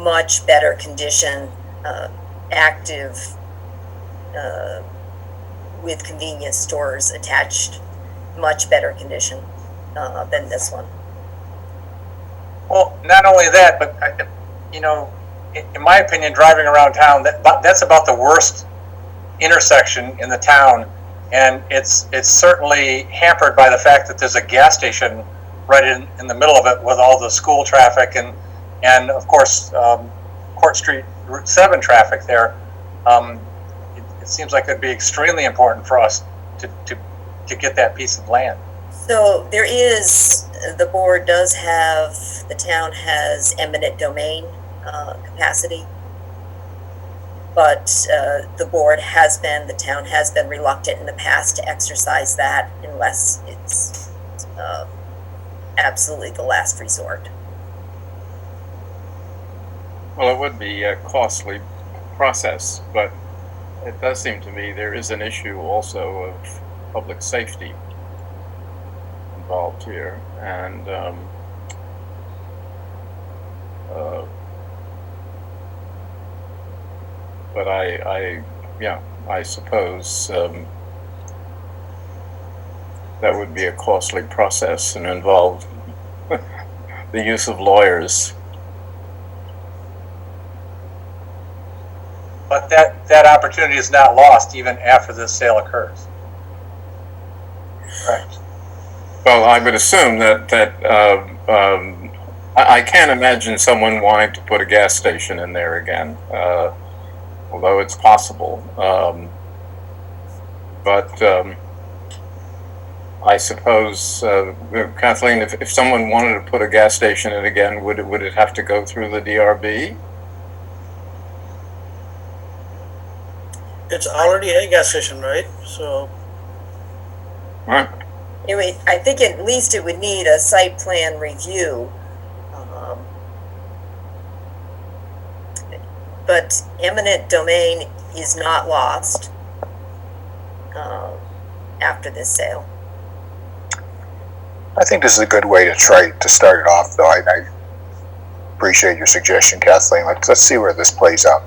much better condition, active, with convenience stores attached, much better condition than this one. Well, not only that, but in my opinion, driving around town, that's about the worst intersection in the town, and it's certainly hampered by the fact that there's a gas station right in the middle of it with all the school traffic and of course Court Street Route 7 traffic there. It seems like it'd be extremely important for us to get that piece of land. So there is, the board does have, the town has eminent domain capacity, but the town has been reluctant in the past to exercise that unless it's absolutely the last resort. Well, it would be a costly process, but it does seem to me there is an issue also of public safety involved here, and but I suppose that would be a costly process and involve the use of lawyers. But that opportunity is not lost even after this sale occurs. Correct. Well, I would assume that I can't imagine someone wanting to put a gas station in there again, although it's possible. But I suppose, Kathleen, if someone wanted to put a gas station in again, would it have to go through the DRB? It's already a gas station, right? So. Right. Anyway, I think at least it would need a site plan review. But eminent domain is not lost after this sale. I think this is a good way to try to start it off, though. I appreciate your suggestion, Kathleen. Let's see where this plays out.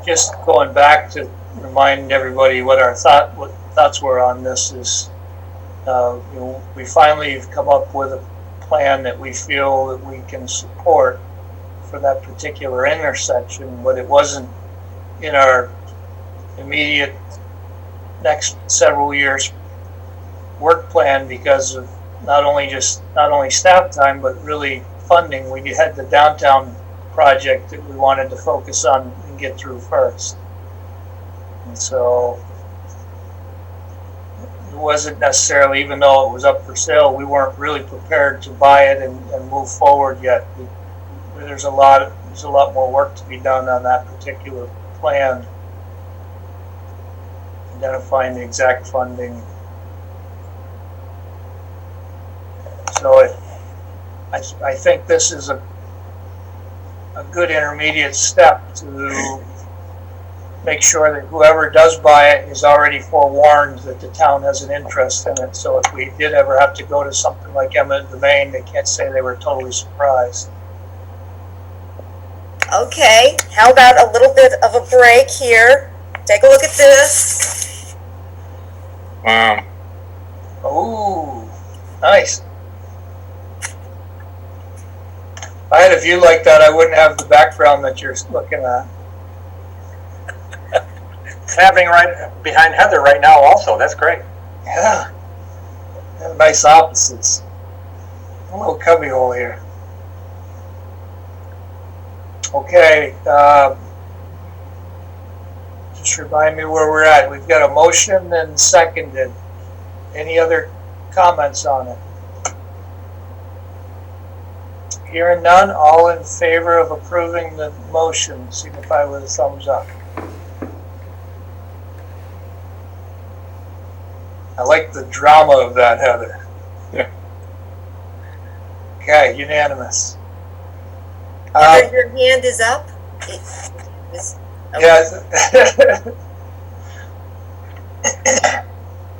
Just going back to remind everybody what our thoughts were on this is, we finally have come up with a plan that we feel that we can support for that particular intersection, but it wasn't in our immediate next several years' work plan because of not only staff time, but really funding. We had the downtown project that we wanted to focus on and get through first. And so it wasn't necessarily, even though it was up for sale, we weren't really prepared to buy it and move forward yet. There's a lot more work to be done on that particular plan, identifying the exact funding. So I think this is a good intermediate step to make sure that whoever does buy it is already forewarned that the town has an interest in it. So if we did ever have to go to something like eminent domain, they can't say they were totally surprised. Okay, how about a little bit of a break here? Take a look at this. Wow. Oh, nice. If I had a view like that, I wouldn't have the background that you're looking at. It's happening right behind Heather right now also. That's great. Yeah. Nice opposites. A little cubbyhole here. Okay. Just remind me where we're at. We've got a motion and seconded. Any other comments on it? Hearing none, all in favor of approving the motion, signify with a thumbs up. I like the drama of that, Heather. Yeah. Okay, unanimous. Heather, your hand is up. Yeah.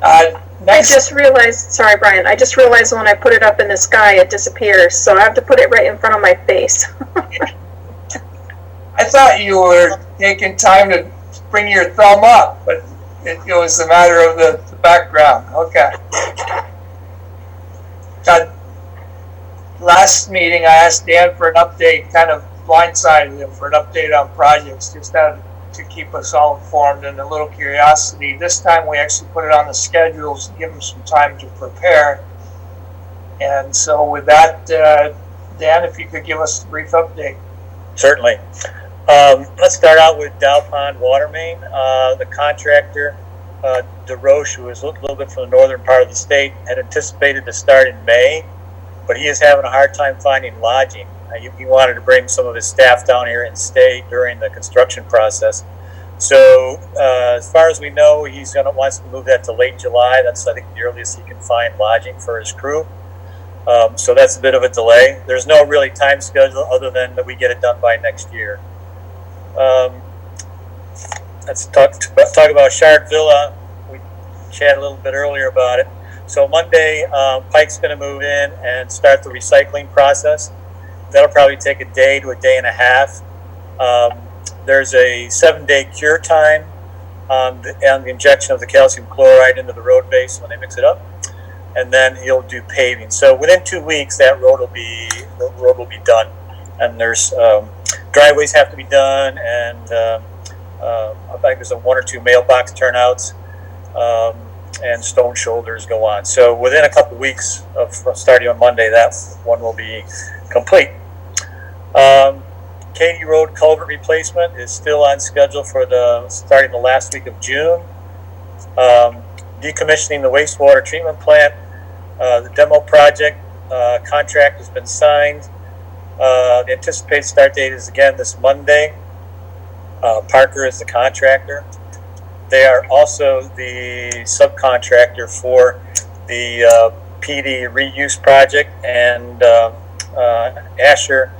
I Next, just realized, sorry, Brian, I just realized when I put it up in the sky, it disappears. So I have to put it right in front of my face. I thought you were taking time to bring your thumb up, but it was a matter of the background. Okay. Last meeting, I asked Dan for an update, kind of blindsided him for an update on projects, just to keep us all informed and a little curiosity. This time we actually put it on the schedules to give him some time to prepare. And so with that, Dan, if you could give us a brief update. Certainly. Let's start out with Dow Pond Water Main. The contractor, DeRoche, who is a little bit from the northern part of the state, had anticipated to start in May, but he is having a hard time finding lodging. He wanted to bring some of his staff down here and stay during the construction process. So as far as we know, wants to move that to late July. That's, I think, the earliest he can find lodging for his crew. So that's a bit of a delay. There's no really time schedule other than that we get it done by next year. Let's talk about Shard Villa. We chatted a little bit earlier about it. So Monday, Pike's going to move in and start the recycling process. That'll probably take a day to a day and a half. There's a 7-day cure time on the injection of the calcium chloride into the road base when they mix it up, and then he'll do paving. So within 2 weeks, that road will be done. And there's driveways have to be done, and I think there's 1 or 2 mailbox turnouts, and stone shoulders go on. So within a couple weeks of starting on Monday, that one will be complete. Katy Road culvert replacement is still on schedule for starting the last week of June. Decommissioning the wastewater treatment plant, the demo project contract has been signed. The anticipated start date is again this Monday. Parker is the contractor. They are also the subcontractor for the PD reuse project, and Asher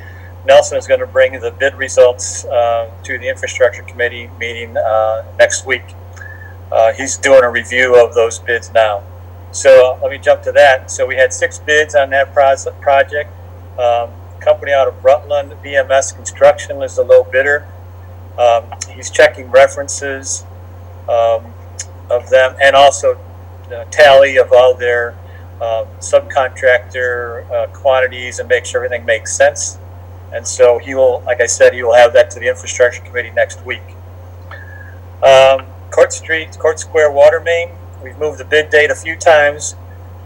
Nelson is going to bring the bid results to the infrastructure committee meeting next week. He's doing a review of those bids now. So let me jump to that. So we had 6 bids on that project. Company out of Rutland, BMS Construction, was the low bidder. He's checking references of them, and also the tally of all their subcontractor quantities, and make sure everything makes sense. And so he will, like I said, he will have that to the infrastructure committee next week. Court Street, Court Square water main. We've moved the bid date a few times.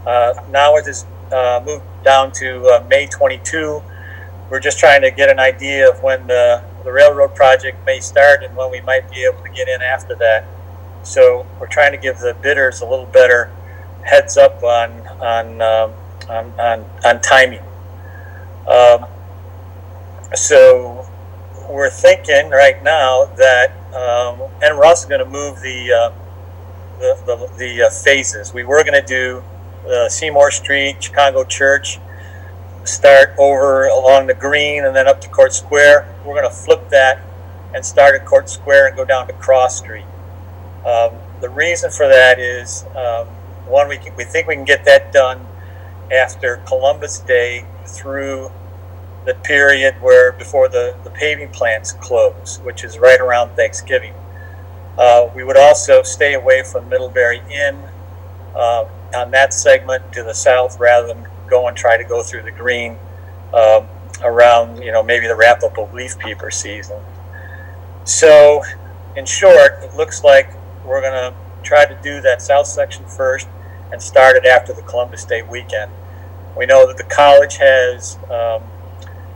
Now it is moved down to May 22. We're just trying to get an idea of when the railroad project may start and when we might be able to get in after that. So we're trying to give the bidders a little better heads up on timing. So we're thinking right now that, and we're also going to move the phases. We were going to do Seymour Street, Chicago Church, start over along the Green and then up to Court Square. We're going to flip that and start at Court Square and go down to Cross Street. The reason for that is, one, we think we can get that done after Columbus Day through the period where before the paving plants close, which is right around Thanksgiving. We would also stay away from Middlebury Inn on that segment to the south rather than try to go through the Green around, maybe the wrap up of leaf peeper season. So in short, it looks like we're going to try to do that south section first and start it after the Columbus Day weekend. We know that the college has,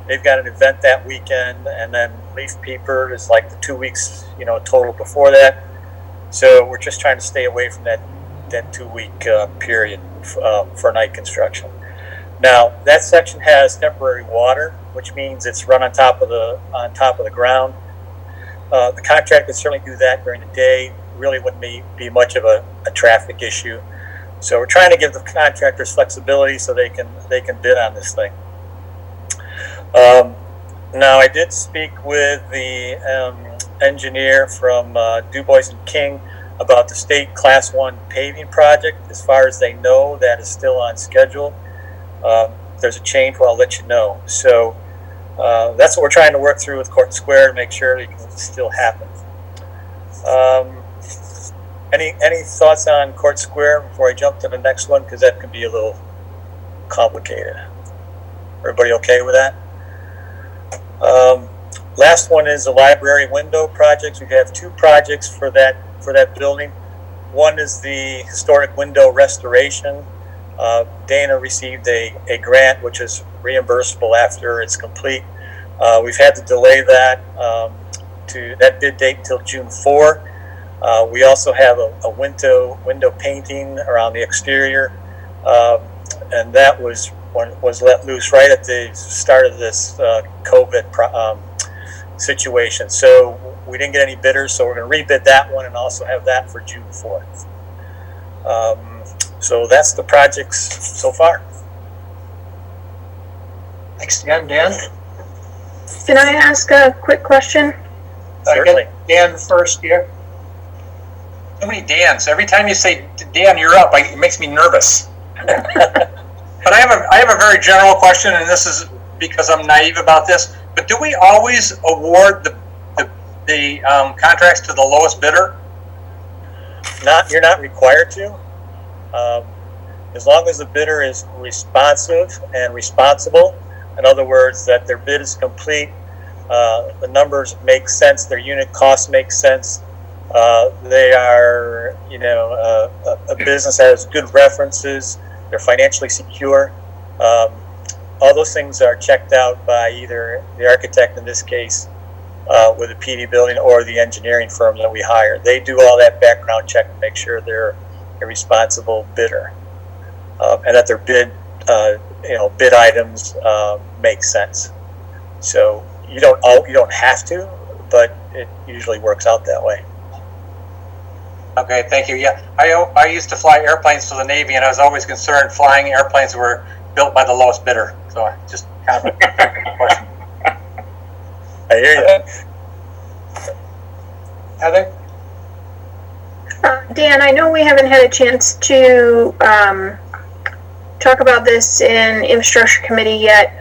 they've got an event that weekend, and then leaf peeper is like the 2 weeks, total before that. So we're just trying to stay away from that 2 week period for night construction. Now that section has temporary water, which means it's run on top of the ground. The contractor could certainly do that during the day. Really wouldn't be much of a traffic issue. So we're trying to give the contractors flexibility so they can bid on this thing. Now I did speak with the engineer from Du Bois and King about the state Class 1 paving project. As far as they know, that is still on schedule. If there's a change, well, I'll let you know. So that's what we're trying to work through with Court Square to make sure it can still happen. Any thoughts on Court Square before I jump to the next one? Because that could be a little complicated. Everybody okay with that? Last one is the library window projects. We have two projects for that building. One is the historic window restoration. Dana received a grant which is reimbursable after it's complete. We've had to delay that to that bid date until June 4. We also have a window painting around the exterior, and that was let loose right at the start of this COVID situation. So we didn't get any bidders, so we're going to rebid that one and also have that for June 4th. So that's the projects so far. Thanks, Dan. Dan? Can I ask a quick question? Certainly. Dan first here. Too many Dans. Every time you say Dan, you're up, it makes me nervous. But I have a very general question, and this is because I'm naive about this. But do we always award the contracts to the lowest bidder? You're not required to. As long as the bidder is responsive and responsible, in other words, that their bid is complete, the numbers make sense, their unit costs make sense, they are, a business that has good references, they're financially secure. All those things are checked out by either the architect in this case, with a PD building, or the engineering firm that we hire. They do all that background check to make sure they're a responsible bidder, and that their bid items make sense. So you don't have to, but it usually works out that way. Okay, thank you. Yeah, I used to fly airplanes for the Navy, and I was always concerned flying airplanes were built by the lowest bidder. So I just kind of a question. I hear you. Heather? Dan, I know we haven't had a chance to talk about this in infrastructure committee yet,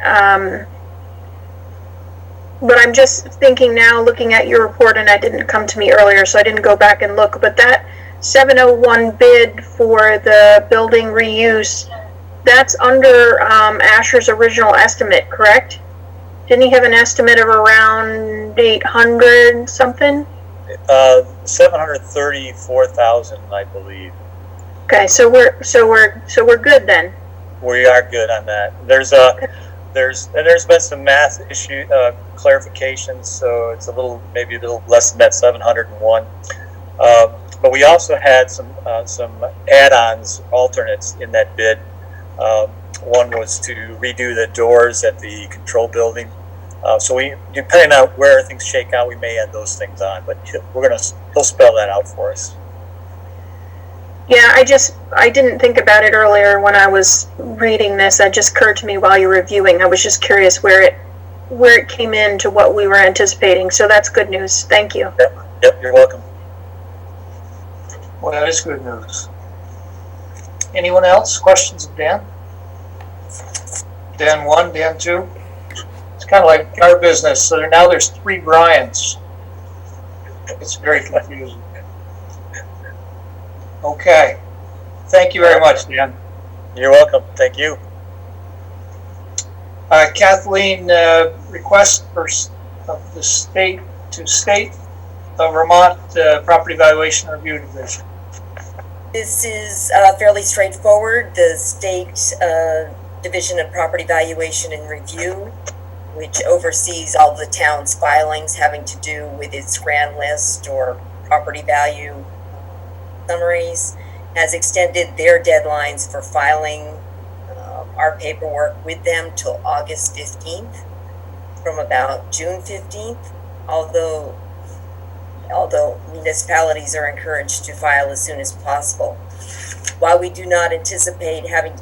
but I'm just thinking now, looking at your report, and it didn't come to me earlier, so I didn't go back and look, but that 701 bid for the building reuse, that's under Asher's original estimate, correct? Didn't he have an estimate of around 800 something? $734,000, I believe. Okay, so we're good then. We are good on that. There's been some math issue clarifications, so it's maybe a little less than that 701. But we also had some add-ons, alternates in that bid. One was to redo the doors at the control building. So depending on where things shake out, we may add those things on, but he'll spell that out for us. Yeah, I didn't think about it earlier when I was reading this. That just occurred to me while you were reviewing. I was just curious where it came in to what we were anticipating. So that's good news. Thank you. Yep, you're welcome. Well, that is good news. Anyone else? Questions of Dan? Dan 1, Dan 2? It's kind of like our business. So now there's 3 Bryans. It's very confusing. Okay. Thank you very much, Dan. You're welcome. Thank you. Kathleen, request of the state of Vermont Property Valuation Review Division. This is fairly straightforward. The state Division of Property Valuation and Review, which oversees all the town's filings having to do with its grand list or property value summaries, has extended their deadlines for filing our paperwork with them till August 15th from about June 15th, although municipalities are encouraged to file as soon as possible. While we do not anticipate having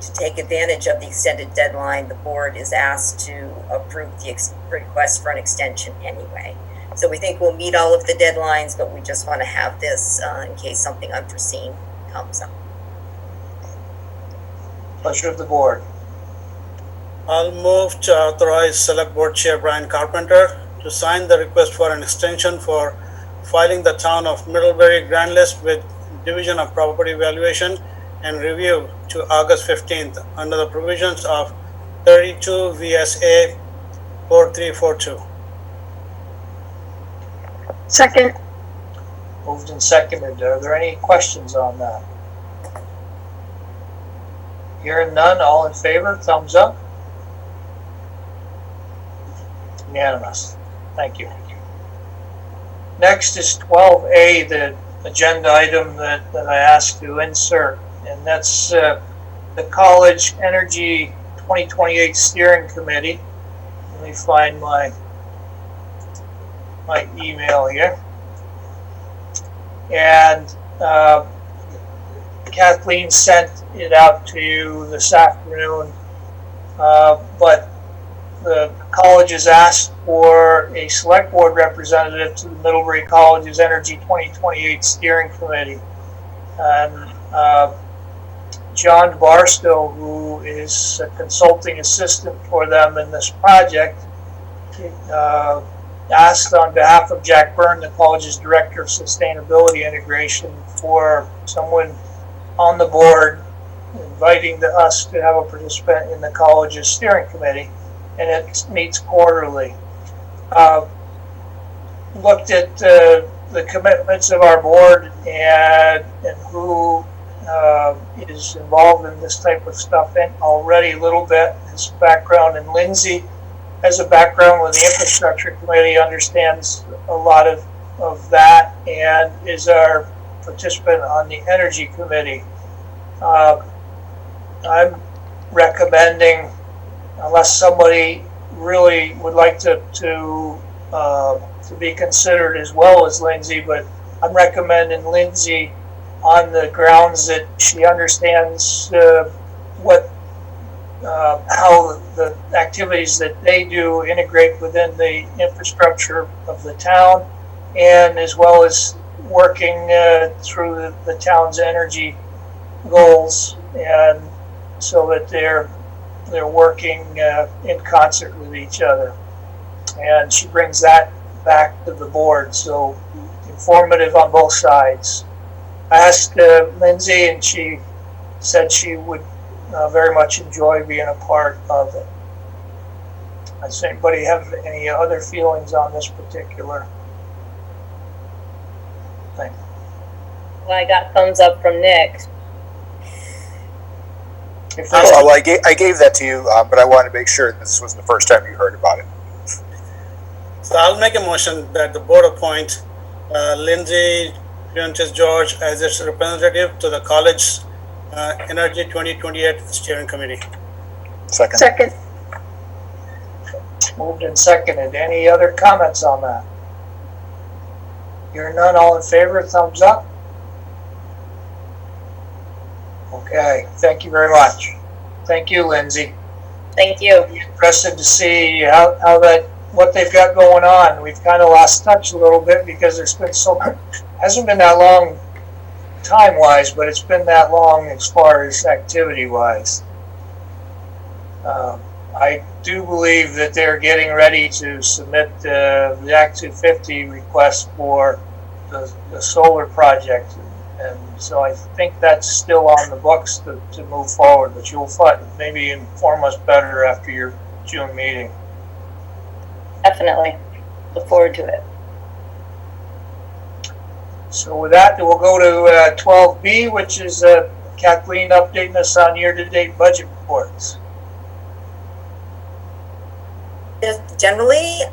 to take advantage of the extended deadline, the board is asked to approve the request for an extension anyway. So we think we'll meet all of the deadlines, but we just want to have this in case something unforeseen comes up. Pleasure of the board. I'll move to authorize Select Board Chair Brian Carpenter to sign the request for an extension for filing the town of Middlebury grand list with Division of Property Valuation and Review to August 15th under the provisions of 32 VSA 4342. Second. Moved and seconded. Are there any questions on that? Hearing none, all in favor, thumbs up. Unanimous. Thank you. Next is 12A, the agenda item that I asked to insert, and that's the College Energy 2028 Steering Committee. Let me find my email here. And Kathleen sent it out to you this afternoon, but the college has asked for a select board representative to the Middlebury College's Energy 2028 Steering Committee. And John Barstow, who is a consulting assistant for them in this project, asked on behalf of Jack Byrne, the college's Director of Sustainability Integration, for someone on the board inviting us to have a participant in the college's steering committee, and it meets quarterly. Looked at the commitments of our board and who is involved in this type of stuff, and already a little bit his background. And Lindsay has a background with the infrastructure committee, understands a lot of that, and is our participant on the energy committee. I'm recommending, unless somebody really would like to be considered as well as Lindsay, but I'm recommending Lindsay on the grounds that she understands how the activities that they do integrate within the infrastructure of the town, and as well as working through the town's energy goals, and so that they're working in concert with each other. And she brings that back to the board, so informative on both sides. I asked Lindsay, and she said she would very much enjoy being a part of it. Does anybody have any other feelings on this particular thing? Well, I got thumbs up from Nick. If there's- Well, I gave that to you, but I wanted to make sure this wasn't the first time you heard about it. So I'll make a motion that the board appoint Lindsay Fuentes George as its representative to the college Energy 2028 Steering Committee. Second. Moved and seconded. Any other comments on that? Hearing none, all in favor, thumbs up? Okay, thank you very much. Thank you, Lindsay. Thank you. Interested to see how that, what they've got going on. We've kind of lost touch a little bit because there's been hasn't been that long time-wise, but it's been that long as far as activity-wise. I do believe that they're getting ready to submit the Act 250 request for the solar project. And so I think that's still on the books to move forward, but you'll maybe inform us better after your June meeting. Definitely. Look forward to it. So with that, we'll go to 12B, which is Kathleen updating us on year-to-date budget reports. Generally,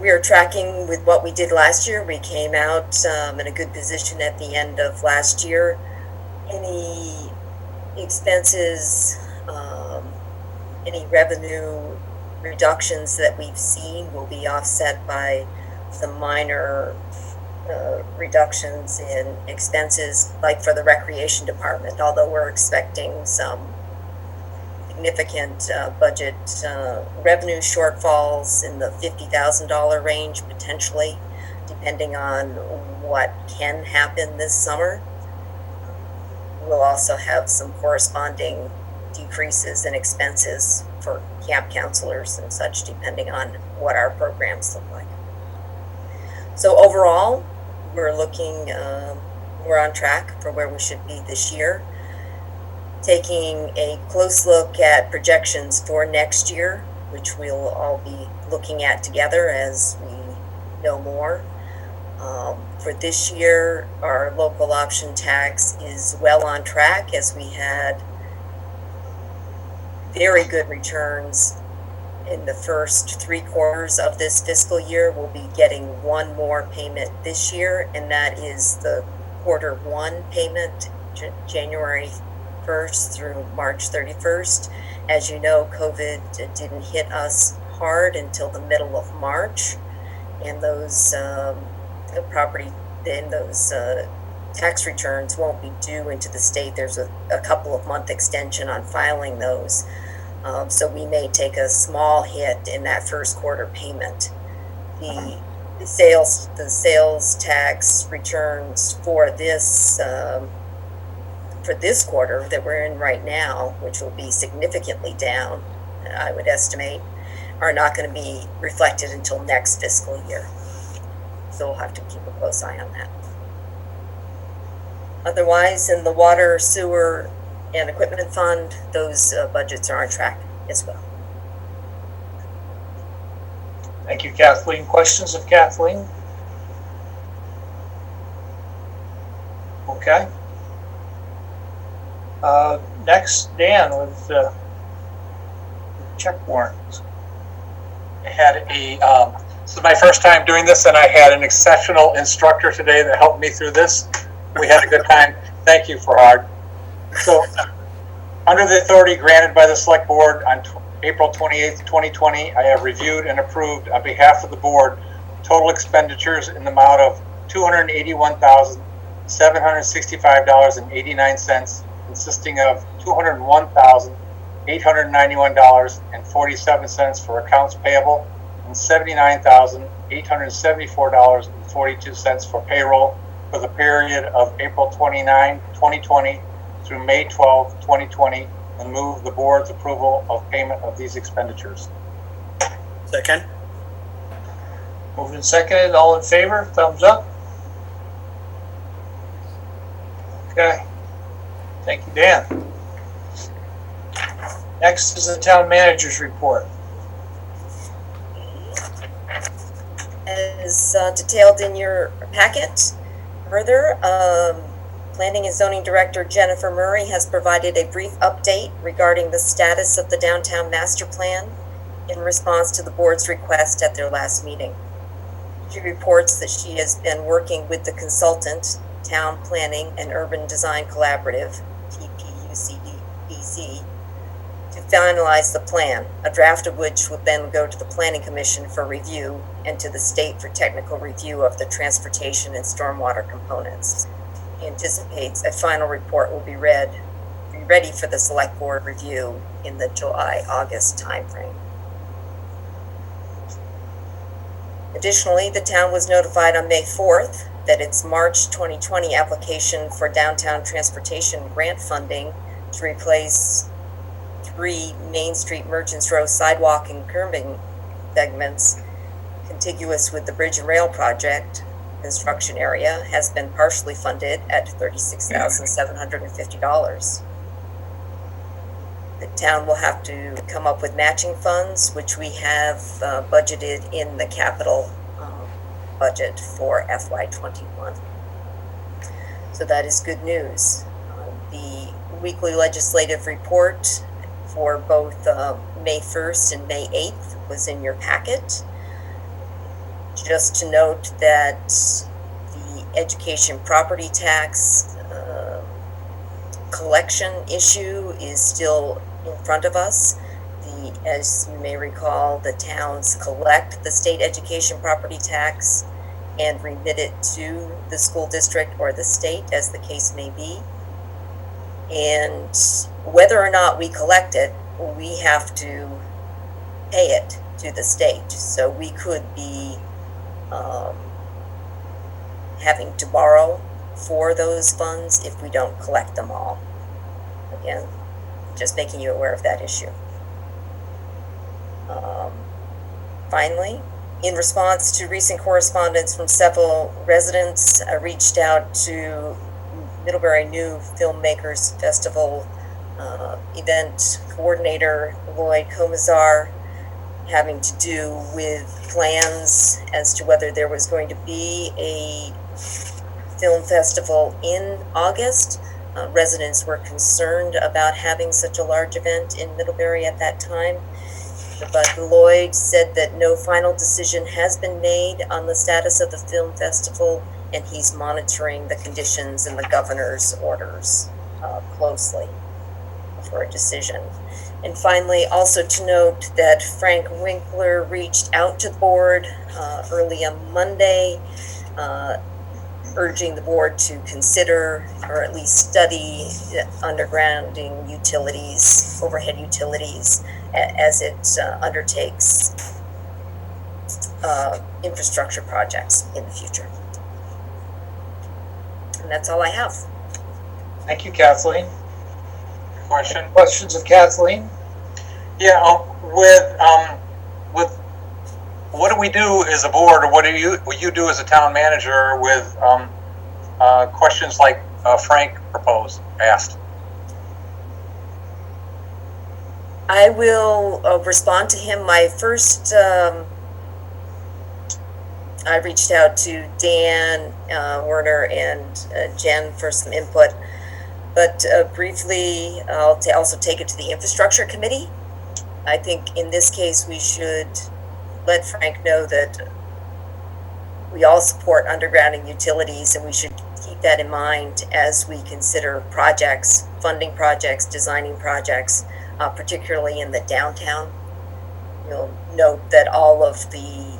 we're tracking with what we did last year. We came out in a good position at the end of last year. Any expenses, any revenue reductions that we've seen will be offset by some minor reductions in expenses, like for the recreation department, although we're expecting some significant budget revenue shortfalls in the $50,000 range potentially, depending on what can happen this summer. We'll also have some corresponding decreases in expenses for camp counselors and such, depending on what our programs look like. So overall, we're on track for where we should be this year. Taking a close look at projections for next year, which we'll all be looking at together as we know more. For this year, our local option tax is well on track, as we had very good returns in the first 3 quarters of this fiscal year. We'll be getting one more payment this year, and that is the Q1 payment, January 1st through March 31st. As you know, COVID didn't hit us hard until the middle of March, and those tax returns won't be due into the state. There's a couple of month extension on filing those. So we may take a small hit in that first quarter payment. The sales tax returns for this quarter that we're in right now, which will be significantly down, I would estimate, are not going to be reflected until next fiscal year. So we'll have to keep a close eye on that. Otherwise, in the water, sewer, and equipment fund, those budgets are on track as well. Thank you, Kathleen. Questions of Kathleen? Okay. Next, Dan with check warrants. I had this is my first time doing this, and I had an exceptional instructor today that helped me through this. We had a good time. Thank you, Farhad. So, under the authority granted by the Select Board on April 28th, 2020, I have reviewed and approved on behalf of the board total expenditures in the amount of $281,765.89, consisting of $201,891.47 for accounts payable and $79,874.42 for payroll for the period of April 29, 2020 through May 12, 2020, and move the board's approval of payment of these expenditures. Second. Moved and seconded. All in favor? Thumbs up. Okay. Thank you, Dan. Next is the town manager's report. As detailed in your packet, Further, Planning and Zoning Director Jennifer Murray has provided a brief update regarding the status of the downtown master plan in response to the board's request at their last meeting. She reports that she has been working with the consultant, Town Planning and Urban Design Collaborative, TPUCDC, to finalize the plan, a draft of which would then go to the Planning Commission for review and to the state for technical review of the transportation and stormwater components. He anticipates a final report will be ready for the select board review in the July-August timeframe. Additionally, the town was notified on May 4th that its March 2020 application for downtown transportation grant funding to replace 3 Main Street Merchants Row sidewalk and curbing segments contiguous with the Bridge and Rail project construction area has been partially funded at $36,750. The town will have to come up with matching funds, which we have budgeted in the capital budget for FY21. So that is good news. The weekly legislative report for both May 1st and May 8th was in your packet. Just to note that the education property tax collection issue is still in front of us. As you may recall, the towns collect the state education property tax and remit it to the school district or the state, as the case may be. And whether or not we collect it, we have to pay it to the state. So we could be having to borrow for those funds if we don't collect them all. Again, just making you aware of that issue. Finally, in response to recent correspondence from several residents, I reached out to Middlebury New Filmmakers Festival event coordinator Lloyd Comazar, having to do with plans as to whether there was going to be a film festival in August. Residents were concerned about having such a large event in Middlebury at that time. But Lloyd said that no final decision has been made on the status of the film festival, and he's monitoring the conditions in the governor's orders closely for a decision. And finally, also to note that Frank Winkler reached out to the board early on Monday, urging the board to consider or at least study undergrounding utilities, overhead utilities, as it undertakes infrastructure projects in the future. And that's all I have. Thank you, Kathleen. Question? Questions of Kathleen? Yeah, with what do we do as a board, or what you do as a town manager with questions like Frank asked? I will respond to him. My first, I reached out to Dan Werner and Jen for some input, but briefly, I'll also take it to the infrastructure committee. I think in this case, we should let Frank know that we all support undergrounding utilities, and we should keep that in mind as we consider projects, funding projects, designing projects, particularly in the downtown. You'll note that all of the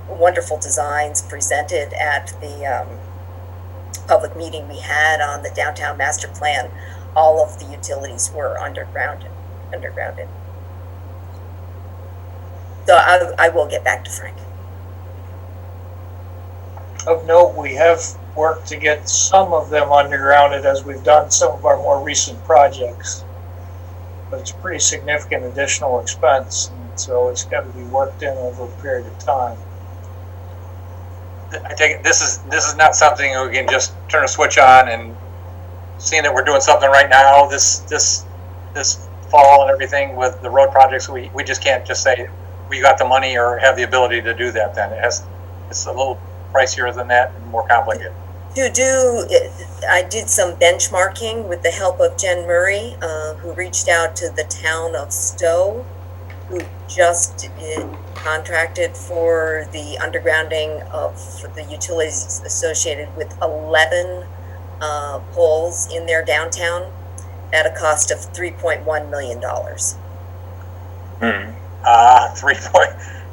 wonderful designs presented at the public meeting we had on the downtown master plan, all of the utilities were undergrounded. So I will get back to Frank. Of note, we have worked to get some of them undergrounded as we've done some of our more recent projects. But it's a pretty significant additional expense, and so it's got to be worked in over a period of time. I take it this is not something we can just turn a switch on and seeing that we're doing something right now this fall and everything with the road projects. We just can't just say we got the money or have the ability to do that. Then it's a little pricier than that and more complicated. I did some benchmarking with the help of Jen Murray, who reached out to the town of Stowe, who just contracted for the undergrounding of the utilities associated with 11 poles in their downtown at a cost of $3.1 million.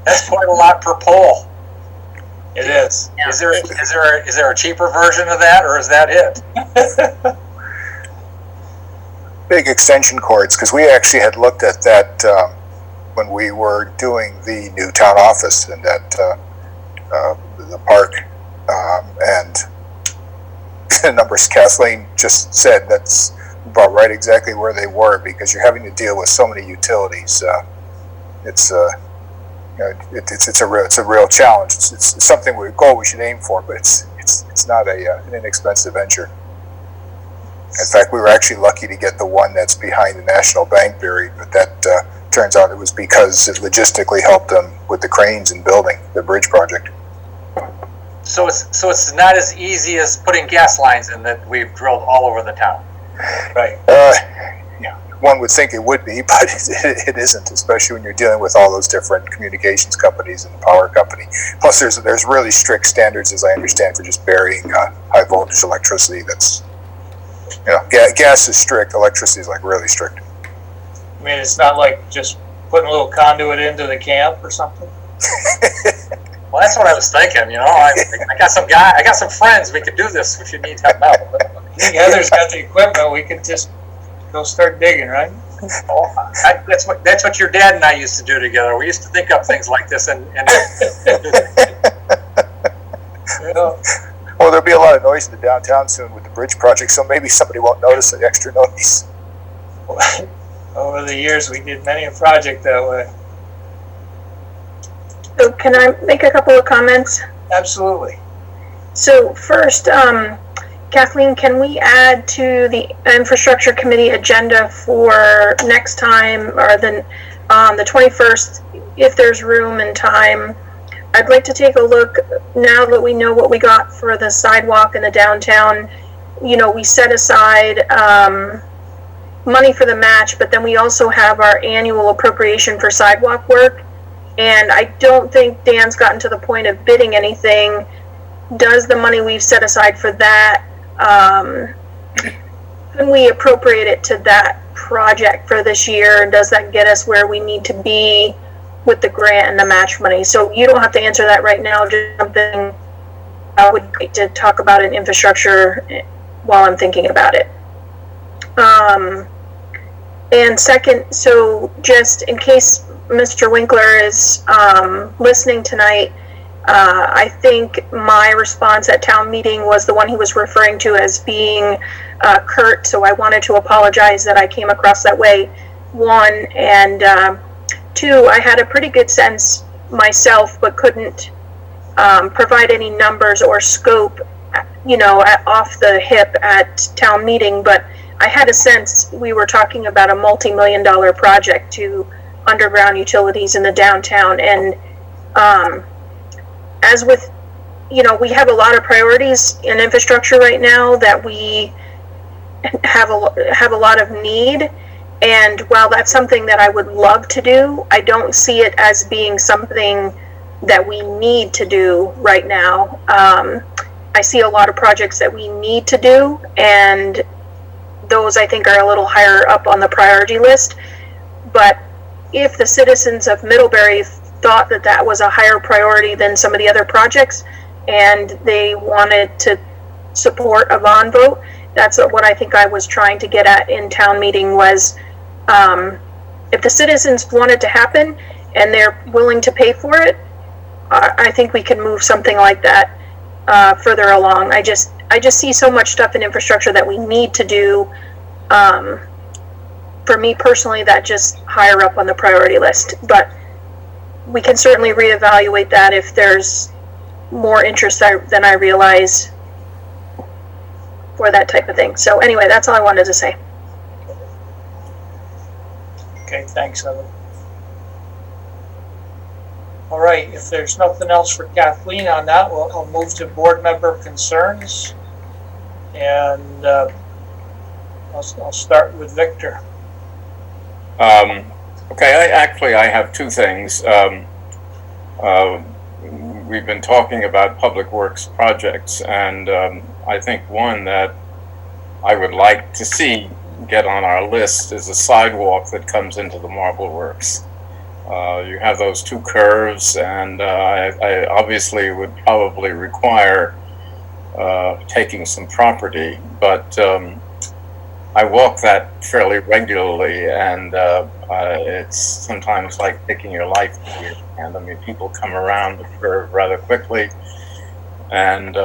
That's quite a lot per pole. It is. Yeah, Is there a cheaper version of that, or is that it? Big extension cords, because we actually had looked at that when we were doing the new town office and at the park, and the numbers Kathleen just said, that's about right, exactly where they were, because you're having to deal with so many utilities. It's a real challenge. It's something we should aim for, but it's not an inexpensive venture. In fact, we were actually lucky to get the one that's behind the National Bank buried, but that turns out it was because it logistically helped them with the cranes and building the bridge project. So it's not as easy as putting gas lines in that we've drilled all over the town. Right. One would think it would be, but it isn't, especially when you're dealing with all those different communications companies and the power company. Plus, there's really strict standards, as I understand, for just burying high voltage electricity. That's, gas is strict, electricity is like really strict. I mean, it's not like just putting a little conduit into the camp or something. Well, that's what I was thinking. I got some friends. We could do this if you need help out. I think Heather's got the equipment. We could just go start digging, right? That's what your dad and I used to do together. We used to think up things like this, and Well, there'll be a lot of noise in the downtown soon with the bridge project, so maybe somebody won't notice the extra noise. Over the years, we did many a project that way. So can I make a couple of comments? Absolutely. So first, Kathleen, can we add to the infrastructure committee agenda for next time, or the 21st, if there's room and time? I'd like to take a look, now that we know what we got for the sidewalk in the downtown. We set aside money for the match, but then we also have our annual appropriation for sidewalk work. And I don't think Dan's gotten to the point of bidding anything. Does the money we've set aside for that, can we appropriate it to that project for this year? And does that get us where we need to be with the grant and the match money? So you don't have to answer that right now, just something I would like to talk about in infrastructure while I'm thinking about it. And second, so just in case Mr. Winkler is listening tonight, I think my response at town meeting was the one he was referring to as being curt, so I wanted to apologize that I came across that way, one, and two, I had a pretty good sense myself, but couldn't provide any numbers or scope, off the hip at town meeting, but I had a sense we were talking about a multi-million-dollar project to underground utilities in the downtown, and as with, we have a lot of priorities in infrastructure right now that we have a lot of need, and while that's something that I would love to do, I don't see it as being something that we need to do right now. I see a lot of projects that we need to do, and those I think are a little higher up on the priority list. But if the citizens of Middlebury thought that that was a higher priority than some of the other projects, and they wanted to support a bond vote, that's what I think I was trying to get at in town meeting was, if the citizens want it to happen and they're willing to pay for it, I think we can move something like that further along. I just see so much stuff in infrastructure that we need to do. For me personally, that just higher up on the priority list, but we can certainly reevaluate that if there's more interest than I realize for that type of thing. So anyway, that's all I wanted to say. Okay, thanks, Heather. All right, if there's nothing else for Kathleen on that, I'll move to board member concerns. And I'll start with Victor. Okay, I have two things. We've been talking about public works projects, and I think one that I would like to see get on our list is a sidewalk that comes into the Marble Works. You have those two curves, and I obviously would probably require taking some property, but I walk that fairly regularly, and it's sometimes like taking your life into your hand. I mean, people come around the curve rather quickly, and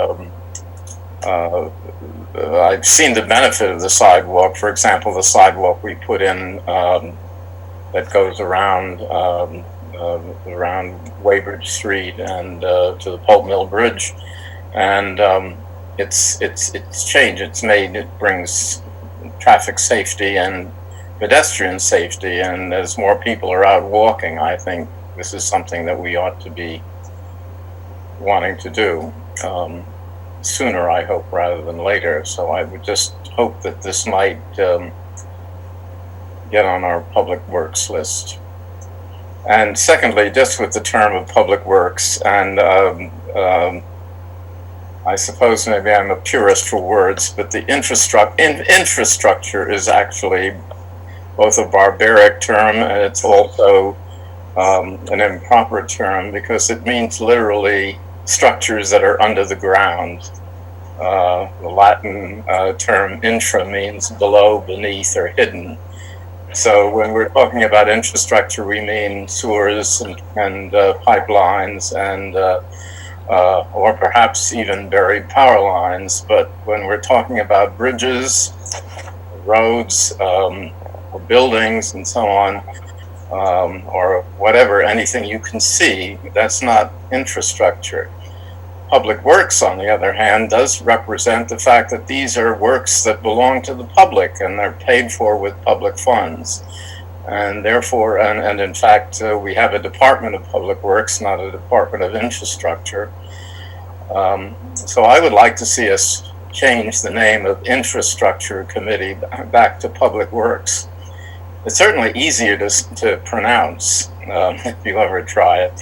I've seen the benefit of the sidewalk. For example, the sidewalk we put in that goes around Weybridge Street and to the Pulp Mill Bridge, and it's changed. It brings traffic safety and pedestrian safety, and as more people are out walking, I think this is something that we ought to be wanting to do sooner, I hope, rather than later. So I would just hope that this might get on our public works list. And secondly, just with the term of public works, and I suppose maybe I'm a purist for words, but the infrastructure is actually both a barbaric term, and it's also an improper term, because it means literally structures that are under the ground. The Latin term infra means below, beneath, or hidden. So when we're talking about infrastructure, we mean sewers and pipelines and or perhaps even buried power lines. But when we're talking about bridges, roads, buildings, and so on, or whatever, anything you can see, that's not infrastructure. Public works, on the other hand, does represent the fact that these are works that belong to the public, and they're paid for with public funds. And therefore, and in fact, we have a Department of Public Works, not a Department of Infrastructure. So I would like to see us change the name of Infrastructure Committee back to Public Works. It's certainly easier to pronounce if you ever try it.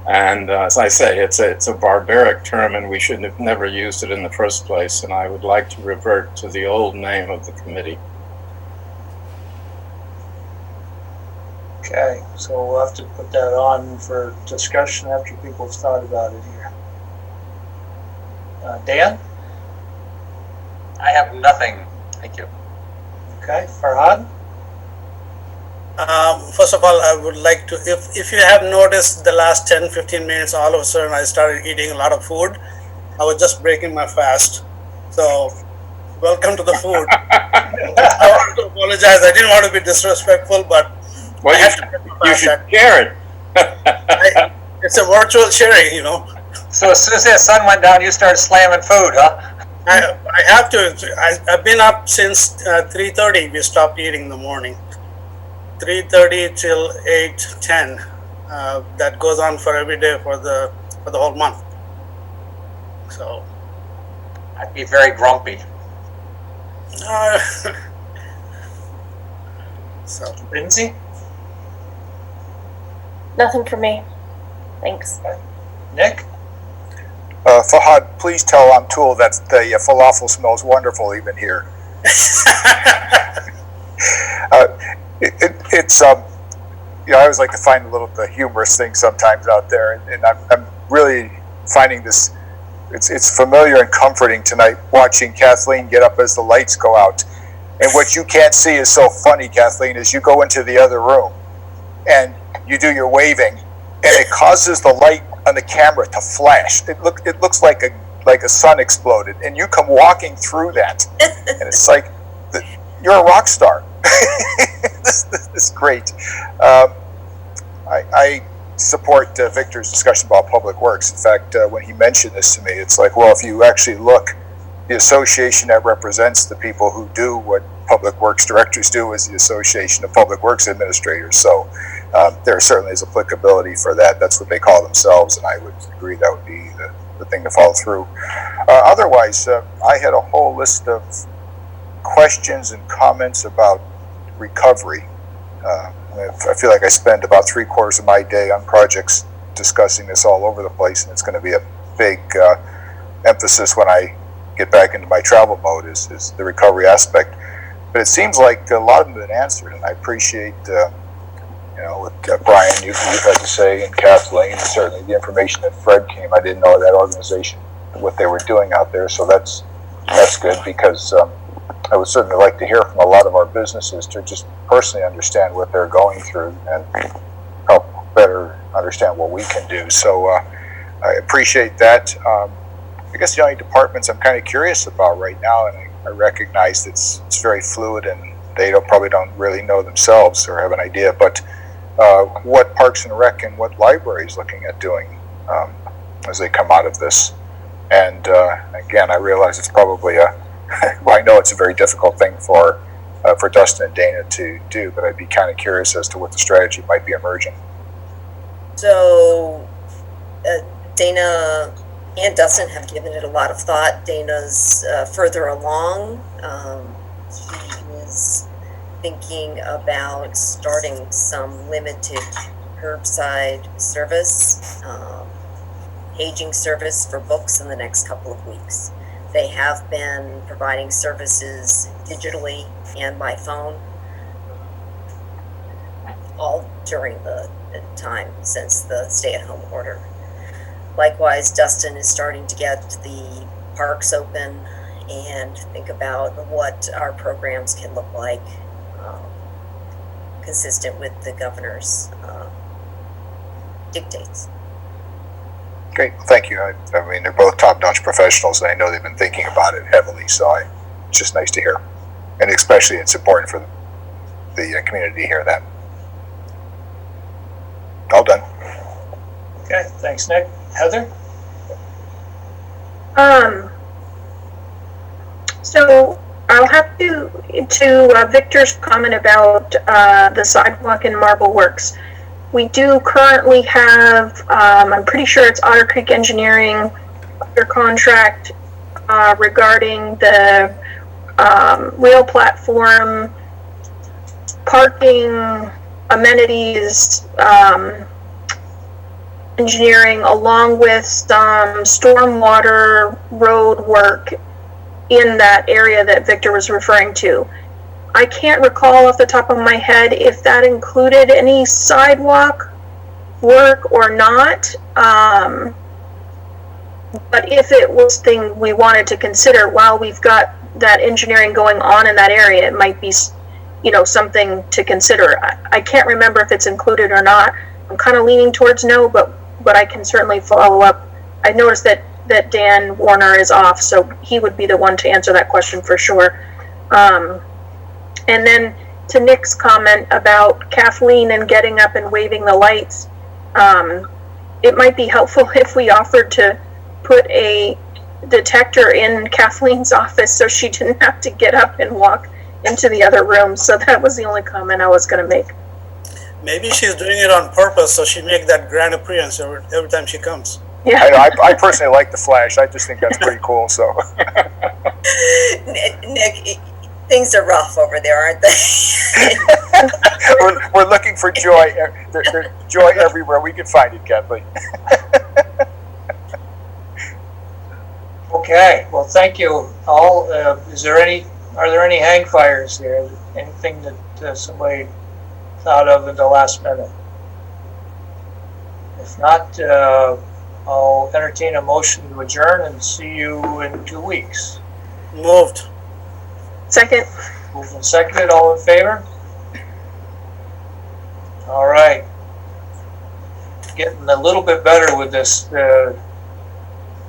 And as I say, it's a barbaric term, and we should have never used it in the first place. And I would like to revert to the old name of the committee. Okay, so we'll have to put that on for discussion after people have thought about it here. Dan? I have nothing. Thank you. Okay, Farhad? First of all, I would like to, if you have noticed the last 10-15 minutes, all of a sudden I started eating a lot of food. I was just breaking my fast. So, welcome to the food. I want to apologize. I didn't want to be disrespectful, but well, you should share it. It's a virtual sharing, you know. So as soon as that sun went down, you started slamming food, huh? I have to. I've been up since 3:30. We stopped eating in the morning. 3:30 till 8:10. That goes on for every day for the whole month. So I'd be very grumpy. So Lindsay? Nothing for me. Thanks. Nick? Fahad, please tell Amtul that the falafel smells wonderful even here. It's I always like to find the humorous things sometimes out there, and I'm really finding this. It's familiar and comforting tonight watching Kathleen get up as the lights go out. And what you can't see is so funny, Kathleen, is you go into the other room and you do your waving, and it causes the light on the camera to flash. It looks like a sun exploded, and you come walking through that, and it's like you're a rock star. This is great. I support Victor's discussion about public works. In fact, when he mentioned this to me, it's like, well, if you actually look, the association that represents the people who do what public works directors do is the Association of Public Works Administrators. So there certainly is applicability for that. That's what they call themselves, and I would agree that would be the thing to follow through. Otherwise, I had a whole list of questions and comments about recovery. I feel like I spend about 3/4 of my day on projects discussing this all over the place, and it's going to be a big emphasis when I get back into my travel mode is the recovery aspect. But it seems like a lot of them have been answered, and I appreciate what Brian, you've had to say, and Kathleen, and certainly the information that Fred came. I didn't know that organization, what they were doing out there, so that's good, because I would certainly like to hear from a lot of our businesses to just personally understand what they're going through and help better understand what we can do. So I appreciate that. I guess the only departments I'm kind of curious about right now, and I recognize it's very fluid and they probably don't really know themselves or have an idea, but what Parks and Rec and what library is looking at doing as they come out of this. And again, I realize it's probably well, I know it's a very difficult thing for Dustin and Dana to do, but I'd be kind of curious as to what the strategy might be emerging. So Dana and Dustin have given it a lot of thought. Dana's further along. He is thinking about starting some limited curbside service, paging service for books in the next couple of weeks. They have been providing services digitally and by phone all during the time since the stay-at-home order. Likewise, Dustin is starting to get the parks open and think about what our programs can look like, consistent with the governor's dictates. Great, thank you. I mean, they're both top-notch professionals, and I know they've been thinking about it heavily, so it's just nice to hear. And especially it's important for the community to hear that. All done. Okay, thanks, Nick. Heather? So I'll have to Victor's comment about the sidewalk in Marble Works. We do currently have, I'm pretty sure it's Otter Creek Engineering under contract regarding the rail platform, parking, amenities, engineering, along with some stormwater road work in that area that Victor was referring to. I can't recall off the top of my head if that included any sidewalk work or not. But if it was thing we wanted to consider while we've got that engineering going on in that area, it might be, something to consider. I can't remember if it's included or not. I'm kind of leaning towards no, but I can certainly follow up. I noticed that Dan Warner is off, so he would be the one to answer that question for sure. And then to Nick's comment about Kathleen and getting up and waving the lights, it might be helpful if we offered to put a detector in Kathleen's office so she didn't have to get up and walk into the other room. So that was the only comment I was going to make. Maybe she's doing it on purpose so she make that grand appearance every time she comes. Yeah. I personally like the flash. I just think that's pretty cool. So, Nick, things are rough over there, aren't they? we're looking for joy. There's joy everywhere we can find it, Kathleen. Okay, well, thank you all. Are there any hang fires here? Anything that somebody thought of at the last minute? If not, I'll entertain a motion to adjourn and see you in 2 weeks. Moved. Second. Moved and seconded, all in favor? All right. Getting a little bit better with this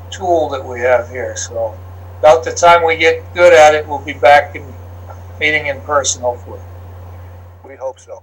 tool that we have here, so about the time we get good at it, we'll be back in meeting in person, hopefully. We hope so.